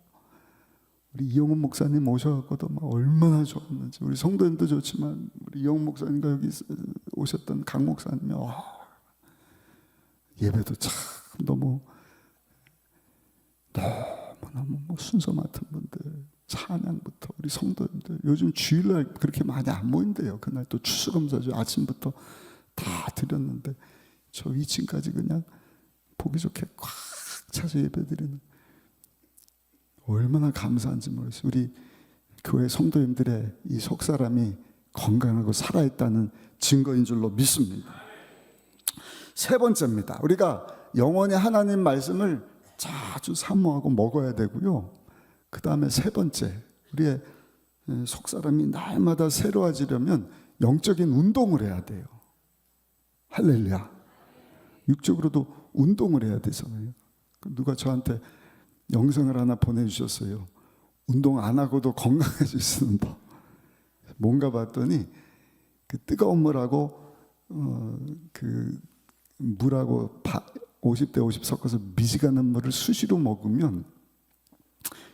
우리 이용훈 목사님 오셔갖고도 막 얼마나 좋았는지, 우리 성도님도 좋지만 우리 이용훈 목사님과 여기 오셨던 강 목사님이 예배도 참 너무너무 순서 맡은 분들, 찬양부터 우리 성도님들 요즘 주일날 그렇게 많이 안 모인대요. 그날 또 추수감사주 아침부터 다 드렸는데 저 2층까지 그냥 보기 좋게 꽉 차서 예배드리는, 얼마나 감사한지 모르겠어요. 우리 교회 성도님들의 이 속사람이 건강하고 살아있다는 증거인 줄로 믿습니다. 세 번째입니다. 우리가 영원히 하나님 말씀을 자주 사모하고 먹어야 되고요. 그 다음에 세 번째, 우리의 속사람이 날마다 새로워지려면 영적인 운동을 해야 돼요. 할렐루야. 육적으로도 운동을 해야 되잖아요. 누가 저한테 영상을 하나 보내주셨어요. 운동 안 하고도 건강해질 수 있는 법. 뭔가 봤더니 그 뜨거운 물하고 그 물하고 50대 50 섞어서 미지근한 물을 수시로 먹으면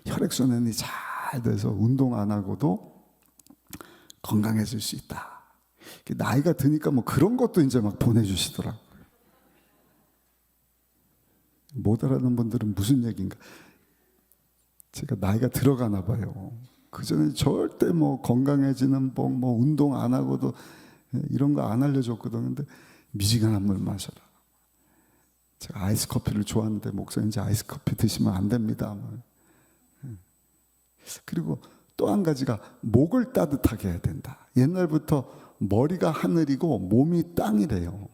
혈액순환이 잘 돼서 운동 안 하고도 건강해질 수 있다. 나이가 드니까 뭐 그런 것도 이제 막 보내주시더라고요. 못 알아듣는 분들은 무슨 얘기인가? 제가 나이가 들어가나 봐요. 그전에 절대 뭐 건강해지는 법, 뭐 운동 안 하고도 이런 거 안 알려줬거든. 근데 미지근한 물 마셔라. 제가 아이스 커피를 좋아하는데 목사님 이제 아이스 커피 드시면 안 됩니다. 그리고 또 한 가지가 목을 따뜻하게 해야 된다. 옛날부터 머리가 하늘이고 몸이 땅이래요.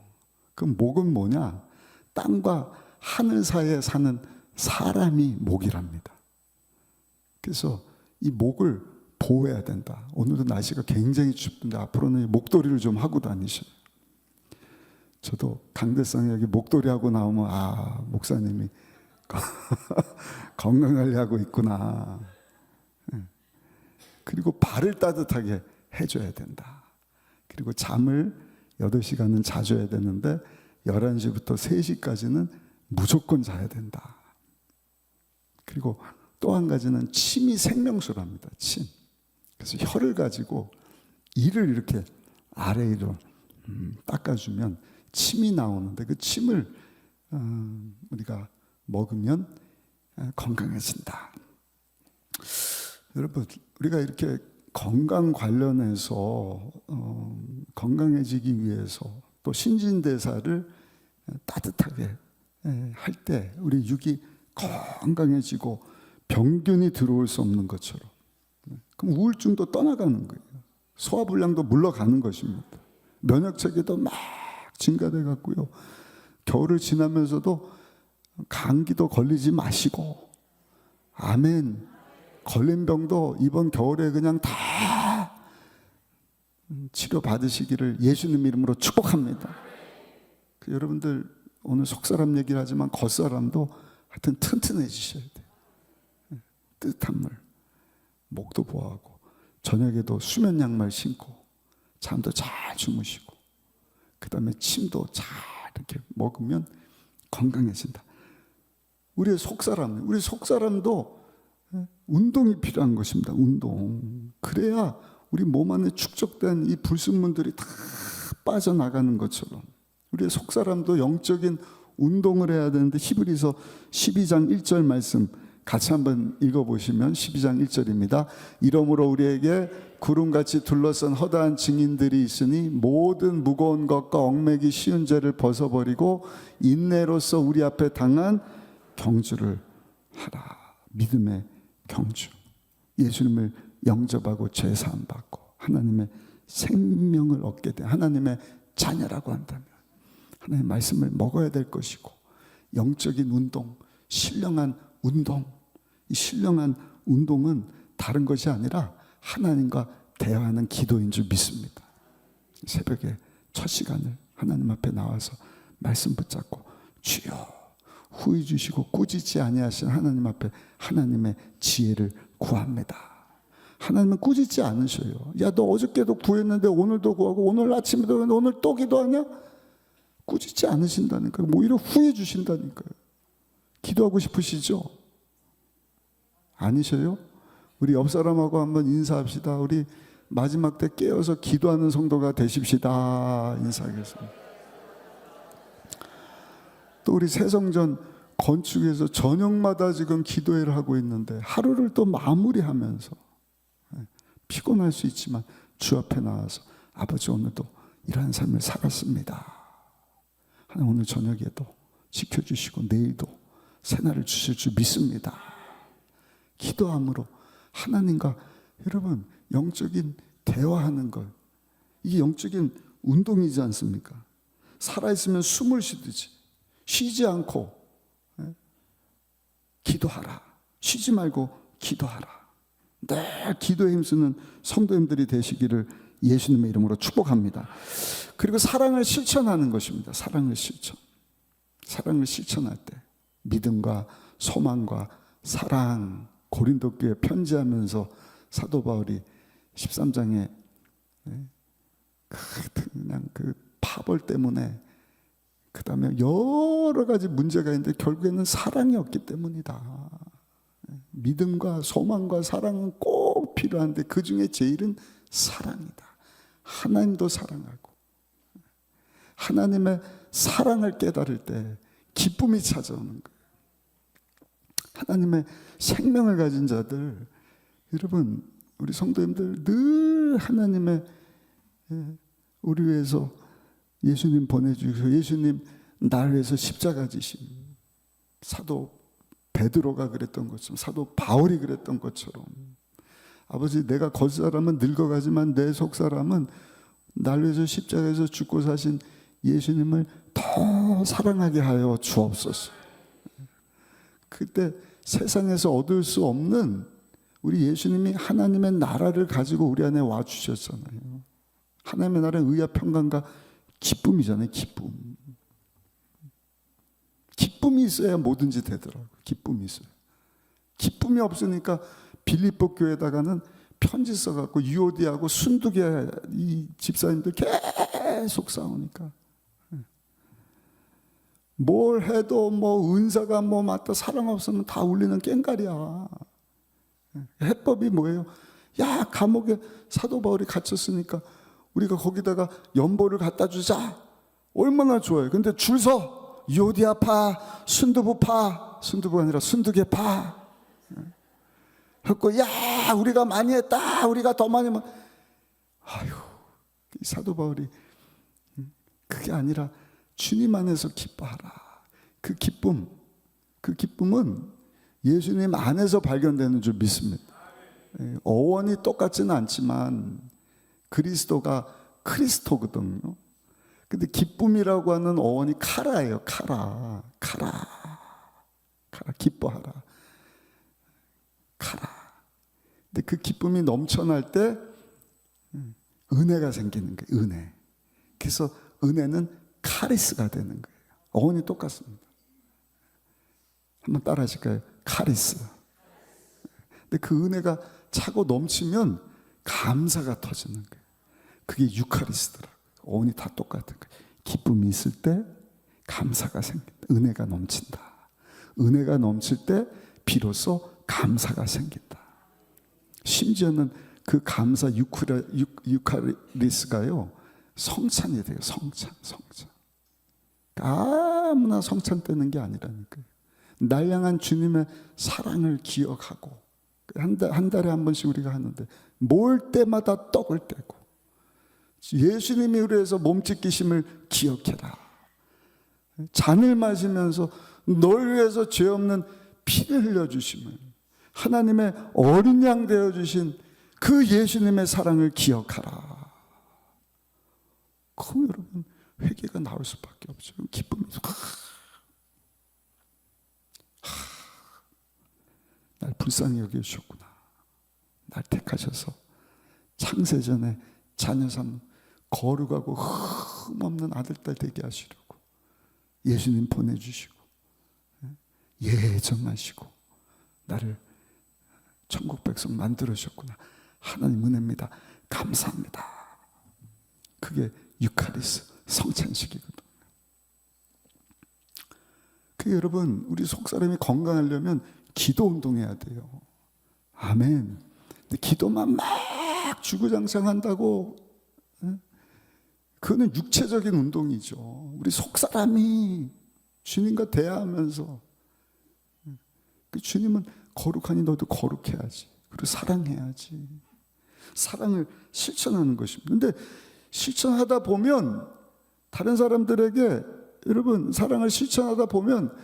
그럼 목은 뭐냐? 땅과 하늘 사이에 사는 사람이 목이랍니다. 그래서 이 목을 보호해야 된다. 오늘도 날씨가 굉장히 춥던데 앞으로는 목도리를 좀 하고 다니셔요. 저도 강대상에 여기 목도리 하고 나오면 목사님이 건강하려고 있구나. 그리고 발을 따뜻하게 해줘야 된다. 그리고 잠을 8시간은 자줘야 되는데 11시부터 3시까지는 무조건 자야 된다. 그리고 또 한 가지는 침이 생명수랍니다. 침. 그래서 혀를 가지고 이를 이렇게 아래로 닦아주면 침이 나오는데 그 침을 우리가 먹으면 건강해진다. 여러분, 우리가 이렇게 건강 관련해서 건강해지기 위해서 또 신진대사를 따뜻하게 할 때 우리 육이 건강해지고 병균이 들어올 수 없는 것처럼, 그럼 우울증도 떠나가는 거예요. 소화불량도 물러가는 것입니다. 면역체계도 막 증가돼 갖고요. 겨울을 지나면서도 감기도 걸리지 마시고, 아멘. 걸린 병도 이번 겨울에 그냥 다 치료 받으시기를 예수님 이름으로 축복합니다. 여러분들 오늘 속사람 얘기를 하지만 겉사람도 하여튼 튼튼해지셔야 돼요. 뜨뜻한 물, 목도 보호하고, 저녁에도 수면 양말 신고 잠도 잘 주무시고, 그 다음에 침도 잘 이렇게 먹으면 건강해진다. 우리 속사람도 운동이 필요한 것입니다. 운동. 그래야 우리 몸 안에 축적된 이 불순물들이 다 빠져나가는 것처럼 우리의 속사람도 영적인 운동을 해야 되는데, 히브리서 12장 1절 말씀 같이 한번 읽어보시면 12장 1절입니다. 이러므로 우리에게 구름같이 둘러싼 허다한 증인들이 있으니 모든 무거운 것과 얽매기 쉬운 죄를 벗어버리고 인내로서 우리 앞에 당한 경주를 하라. 믿음의 경주. 예수님을 영접하고 죄 사함 받고 하나님의 생명을 얻게 돼 하나님의 자녀라고 한다면 하나님의 말씀을 먹어야 될 것이고, 영적인 운동, 신령한 운동, 이 신령한 운동은 다른 것이 아니라 하나님과 대화하는 기도인 줄 믿습니다. 새벽에 첫 시간을 하나님 앞에 나와서 말씀 붙잡고 주여 후회 주시고 꾸짖지 아니하신 하나님 앞에 하나님의 지혜를 구합니다. 하나님은 꾸짖지 않으셔요. 야, 너 어저께도 구했는데 오늘도 구하고 오늘 아침에도 구했는데 오늘 또 기도하냐? 꾸짖지 않으신다니까요. 오히려 후회 주신다니까요. 기도하고 싶으시죠? 아니셔요? 우리 옆 사람하고 한번 인사합시다. 우리 마지막 때 깨어서 기도하는 성도가 되십시다. 인사하겠습니다. 또 우리 새성전 건축에서 저녁마다 지금 기도회를 하고 있는데 하루를 또 마무리하면서 피곤할 수 있지만 주 앞에 나와서 아버지 오늘도 이러한 삶을 살았습니다. 하나님 오늘 저녁에도 지켜주시고 내일도 새날을 주실 줄 믿습니다. 기도함으로 하나님과 여러분 영적인 대화하는 것, 이게 영적인 운동이지 않습니까? 살아있으면 숨을 쉬지 않고 기도하라. 쉬지 말고 기도하라. 늘 기도에 힘쓰는 성도님들이 되시기를 예수님의 이름으로 축복합니다. 그리고 사랑을 실천하는 것입니다. 사랑을 실천할 때 믿음과 소망과 사랑, 고린도 교회에 편지하면서 사도 바울이 13장에 그냥 그 파벌 때문에 그 다음에 여러 가지 문제가 있는데 결국에는 사랑이 없기 때문이다. 믿음과 소망과 사랑은 꼭 필요한데 그 중에 제일은 사랑이다. 하나님도 사랑하고 하나님의 사랑을 깨달을 때 기쁨이 찾아오는 거예요. 하나님의 생명을 가진 자들, 여러분 우리 성도님들 늘 하나님의 우리 위해서 예수님 보내주셔서 예수님 날 위해서 십자가 지신 사도 베드로가 그랬던 것처럼 사도 바울이 그랬던 것처럼 아버지 내가 겉사람은 늙어가지만 내 속사람은 날 위해서 십자가에서 죽고 사신 예수님을 더 사랑하게 하여 주옵소서. 그때 세상에서 얻을 수 없는 우리 예수님이 하나님의 나라를 가지고 우리 안에 와 주셨잖아요. 하나님의 나라는 의와 평강과 기쁨이잖아요. 기쁨이 있어야 뭐든지 되더라고요. 기쁨이 있어요. 기쁨이 없으니까 빌립보 교회에다가는 편지 써갖고 유오디하고 순두계 이 집사님들 계속 싸우니까 뭘 해도 뭐 은사가 뭐 맞다 사랑 없으면 다 울리는 깽가리야. 해법이 뭐예요? 야, 감옥에 사도 바울이 갇혔으니까 우리가 거기다가 연보를 갖다 주자. 얼마나 좋아요. 근데 줄 서 유오디아파, 순두부파, 순두부가 아니라 순두개파. 했고 야, 우리가 많이 했다. 우리가 더 많이 아유, 사도 바울이 그게 아니라 주님 안에서 기뻐하라. 그 기쁨은 예수님 안에서 발견되는 줄 믿습니다. 어원이 똑같지는 않지만 그리스도가 크리스토거든요. 근데 기쁨이라고 하는 어원이 카라예요. 카라. 기뻐하라. 카라. 근데 그 기쁨이 넘쳐날 때 은혜가 생기는 거예요. 은혜. 그래서 은혜는 카리스가 되는 거예요. 어원이 똑같습니다. 한번 따라 하실까요? 카리스. 근데 그 은혜가 차고 넘치면 감사가 터지는 거예요. 그게 유카리스더라고요. 어원이 다 똑같은 거예요. 기쁨이 있을 때 감사가 생긴다. 은혜가 넘친다. 은혜가 넘칠 때 비로소 감사가 생긴다. 심지어는 그 감사 유카리스가요, 성찬이 돼요. 성찬. 아무나 성찬 떼는 게 아니라니까요. 날 향한 주님의 사랑을 기억하고, 한 달에 한 번씩 우리가 하는데, 모을 때마다 떡을 떼고, 예수님이 우리에서 몸짓기심을 기억해라. 잔을 마시면서 널 위해서 죄 없는 피를 흘려주심을, 하나님의 어린 양 되어주신 그 예수님의 사랑을 기억하라. 그럼 여러분 회개가 나올 수밖에 없죠. 기쁨이 날 불쌍히 여겨주셨구나. 날 택하셔서 창세전에 자녀 삼 거룩하고 흠없는 아들딸 되게 하시려고 예수님 보내주시고 예정하시고 나를 천국 백성 만들어주셨구나. 하나님 은혜입니다. 감사합니다. 그게 유카리스 성찬식이거든요. 그 여러분, 우리 속사람이 건강하려면 기도 운동해야 돼요. 아멘. 근데 기도만 막 주구장창한다고, 그거는 육체적인 운동이죠. 우리 속사람이 주님과 대화하면서, 그 주님은 거룩하니 너도 거룩해야지. 그리고 사랑해야지. 사랑을 실천하는 것입니다. 근데 실천하다 보면 다른 사람들에게, 여러분, 사랑을 실천하다 보면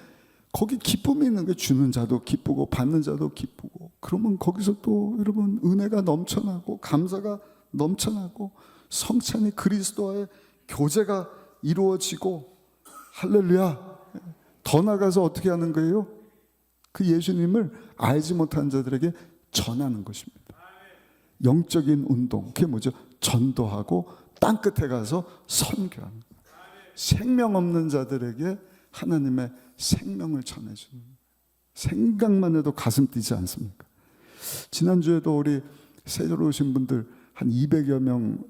거기 기쁨이 있는 게, 주는 자도 기쁘고 받는 자도 기쁘고, 그러면 거기서 또 여러분 은혜가 넘쳐나고 감사가 넘쳐나고 성찬이 그리스도와의 교제가 이루어지고, 할렐루야. 더 나가서 어떻게 하는 거예요? 그 예수님을 알지 못하는 자들에게 전하는 것입니다. 영적인 운동, 그게 뭐죠? 전도하고 땅끝에 가서 선교하는 거예요. 생명 없는 자들에게 하나님의 생명을 전해주는, 생각만 해도 가슴 뛰지 않습니까? 지난주에도 우리 새로 오신 분들 한 200여 명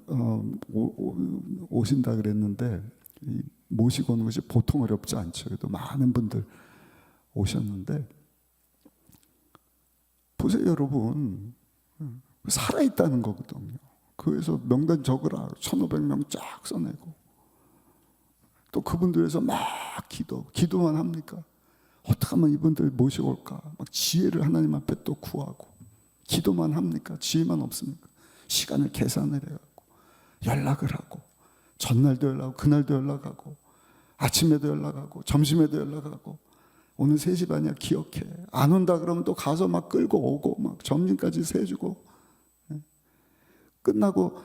오신다 그랬는데, 모시고 오는 것이 보통 어렵지 않죠. 그래도 많은 분들 오셨는데, 보세요 여러분, 살아있다는 거거든요. 그래서 명단 적으라 1,500명 쫙 써내고, 또 그분들에서 막 기도만 합니까? 어떻게 하면 이분들 모시고 올까? 막 지혜를 하나님 앞에 또 구하고, 기도만 합니까? 지혜만 없습니까? 시간을 계산을 해갖고 연락을 하고, 전날도 연락하고 그날도 연락하고 아침에도 연락하고 점심에도 연락하고, 오늘 3시 반이야 기억해. 안 온다 그러면 또 가서 막 끌고 오고, 막 점심까지 세주고, 끝나고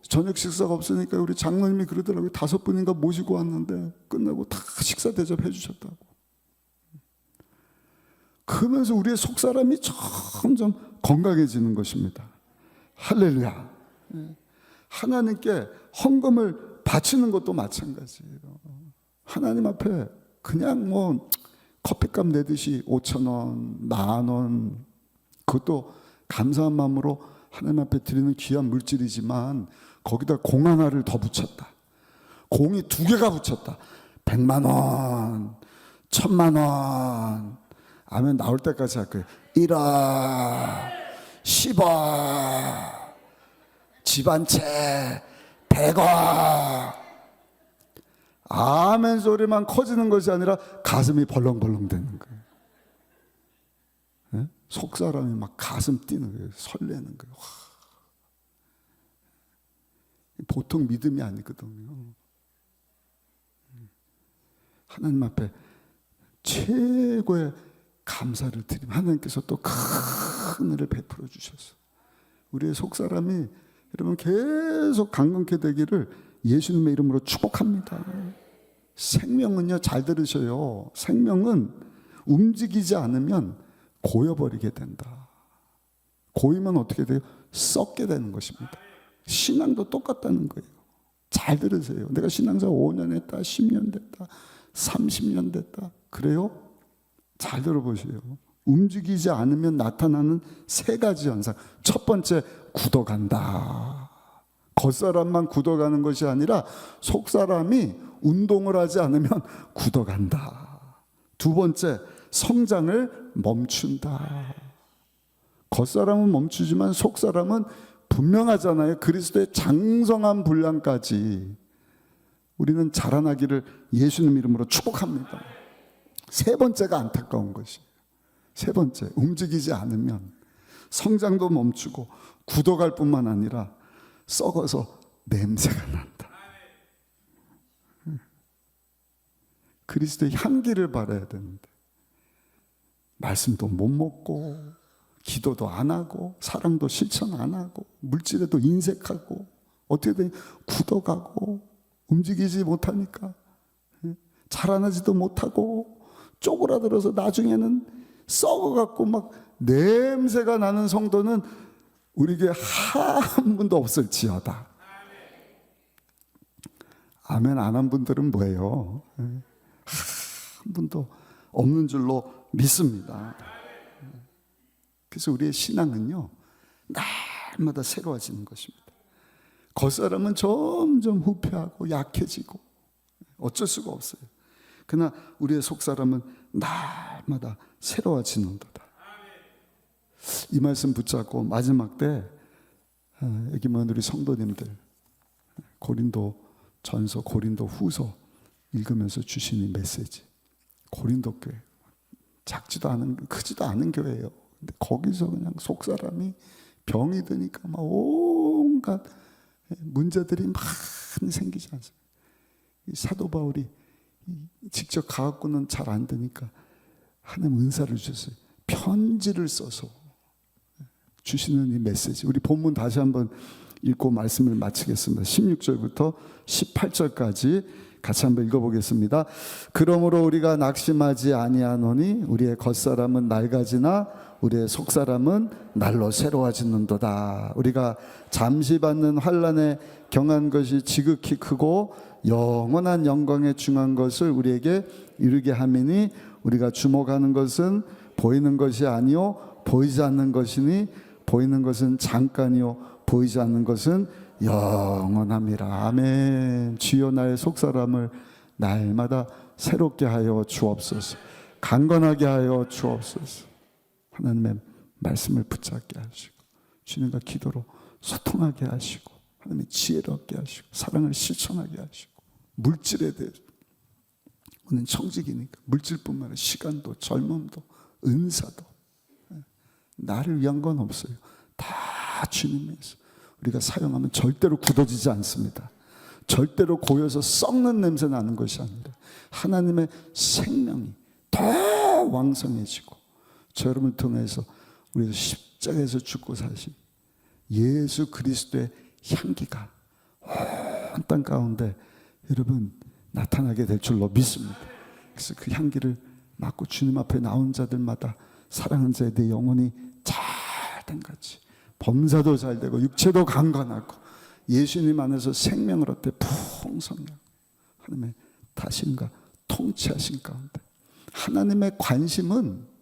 저녁 식사가 없으니까 우리 장로님이 그러더라고요. 5분인가 모시고 왔는데 끝나고 다 식사 대접해 주셨다고. 그러면서 우리의 속사람이 점점 건강해지는 것입니다. 할렐루야. 하나님께 헌금을 바치는 것도 마찬가지예요. 하나님 앞에 그냥 커피값 내듯이 5,000원, 10,000원, 그것도 감사한 마음으로 하나님 앞에 드리는 귀한 물질이지만, 거기다 공 하나를 더 붙였다, 공이 2개가 붙였다, 100만 원, 1,000만 원, 아멘 나올 때까지 할 거예요. 1억, 10억, 집 한 채, 100억. 아멘 소리만 커지는 것이 아니라 가슴이 벌렁벌렁 되는 거예요. 네? 속사람이 막 가슴 뛰는 거예요. 설레는 거예요. 와. 보통 믿음이 아니거든요. 하나님 앞에 최고의 감사를 드리면 하나님께서 또 큰 은혜를 베풀어 주셔서 우리의 속사람이, 여러분 계속 강건케 되기를 예수님의 이름으로 축복합니다. 생명은요, 잘 들으셔요. 생명은 움직이지 않으면 고여버리게 된다. 고이면 어떻게 돼요? 썩게 되는 것입니다. 신앙도 똑같다는 거예요. 잘 들으세요. 내가 신앙사 5년 했다, 10년 됐다, 30년 됐다. 그래요? 잘 들어보세요. 움직이지 않으면 나타나는 세 가지 현상. 첫 번째, 굳어간다. 겉사람만 굳어가는 것이 아니라 속사람이 운동을 하지 않으면 굳어간다. 두 번째, 성장을 멈춘다. 겉사람은 멈추지만 속사람은 분명하잖아요. 그리스도의 장성한 분량까지 우리는 자라나기를 예수님 이름으로 축복합니다. 세 번째가 안타까운 것이에요. 세 번째, 움직이지 않으면 성장도 멈추고 굳어갈 뿐만 아니라 썩어서 냄새가 난다. 그리스도의 향기를 바라야 되는데 말씀도 못 먹고 기도도 안 하고 사랑도 실천 안 하고 물질에도 인색하고 어떻게 되냐, 굳어가고 움직이지 못하니까 자라나지도 못하고 쪼그라들어서 나중에는 썩어갖고 막 냄새가 나는 성도는 우리에게 한 분도 없을지어다. 아멘 안 한 분들은 뭐예요? 한 분도 없는 줄로 믿습니다. 그래서 우리의 신앙은요, 날마다 새로워지는 것입니다. 겉사람은 점점 후퇴하고 약해지고 어쩔 수가 없어요. 그러나 우리의 속사람은 날마다 새로워지는도다. 이 말씀 붙잡고 마지막 때 여기 뭐 우리 성도님들 고린도 전서, 고린도 후서 읽으면서 주신 이 메시지. 고린도 교회 작지도 않은, 크지도 않은 교회예요. 근데 거기서 그냥 속사람이 병이 드니까 막 온갖 문제들이 많이 생기지 않습니까? 사도 바울이 직접 가갖고는 잘 안 되니까 하나님 은사를 주셨어요. 편지를 써서 주시는 이 메시지. 우리 본문 다시 한번 읽고 말씀을 마치겠습니다. 16절부터 18절까지 같이 한번 읽어보겠습니다. 그러므로 우리가 낙심하지 아니하노니 우리의 겉사람은 낡아지나 우리의 속사람은 날로 새로워지는도다. 우리가 잠시 받는 환난에 경한 것이 지극히 크고 영원한 영광에 중한 것을 우리에게 이루게 함이니 우리가 주목하는 것은 보이는 것이 아니요 보이지 않는 것이니 보이는 것은 잠깐이요 보이지 않는 것은 영원함이라. 아멘. 주여 나의 속사람을 날마다 새롭게 하여 주옵소서. 강건하게 하여 주옵소서. 하나님의 말씀을 붙잡게 하시고 주님과 기도로 소통하게 하시고 하나님의 지혜를 얻게 하시고 사랑을 실천하게 하시고 물질에 대해서 우리는 청직이니까 물질뿐만 아니라 시간도 젊음도 은사도 나를 위한 건 없어요. 다 주님에서 우리가 사용하면 절대로 굳어지지 않습니다. 절대로 고여서 썩는 냄새 나는 것이 아니라 하나님의 생명이 더 왕성해지고 저 여러분을 통해서 우리 십자가에서 죽고 사신 예수 그리스도의 향기가 온 땅 가운데 여러분 나타나게 될 줄로 믿습니다. 그래서 그 향기를 맡고 주님 앞에 나온 자들마다 사랑하는 자에 대해 영혼이 잘된 같이 범사도 잘 되고 육체도 강건하고 예수님 안에서 생명을 얻되 풍성하고 하나님의 다심과 통치하신 가운데 하나님의 관심은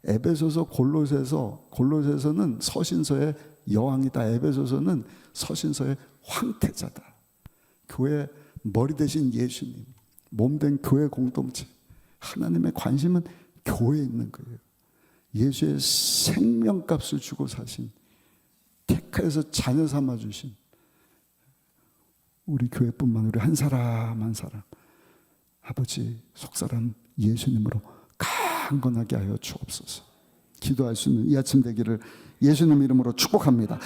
에베소서 골로새서는 서신서의 여왕이다. 에베소서는 서신서의 황태자다. 교회 머리 대신 예수님, 몸된 교회 공동체. 하나님의 관심은 교회에 있는 거예요. 예수의 생명값을 주고 사신, 택하여서 자녀 삼아 주신 우리 교회뿐만 우리 한 사람 한 사람 아버지 속사람 예수님으로 강건하게 하여 주옵소서. 기도할 수 있는 이 아침 되기를 예수님 이름으로 축복합니다.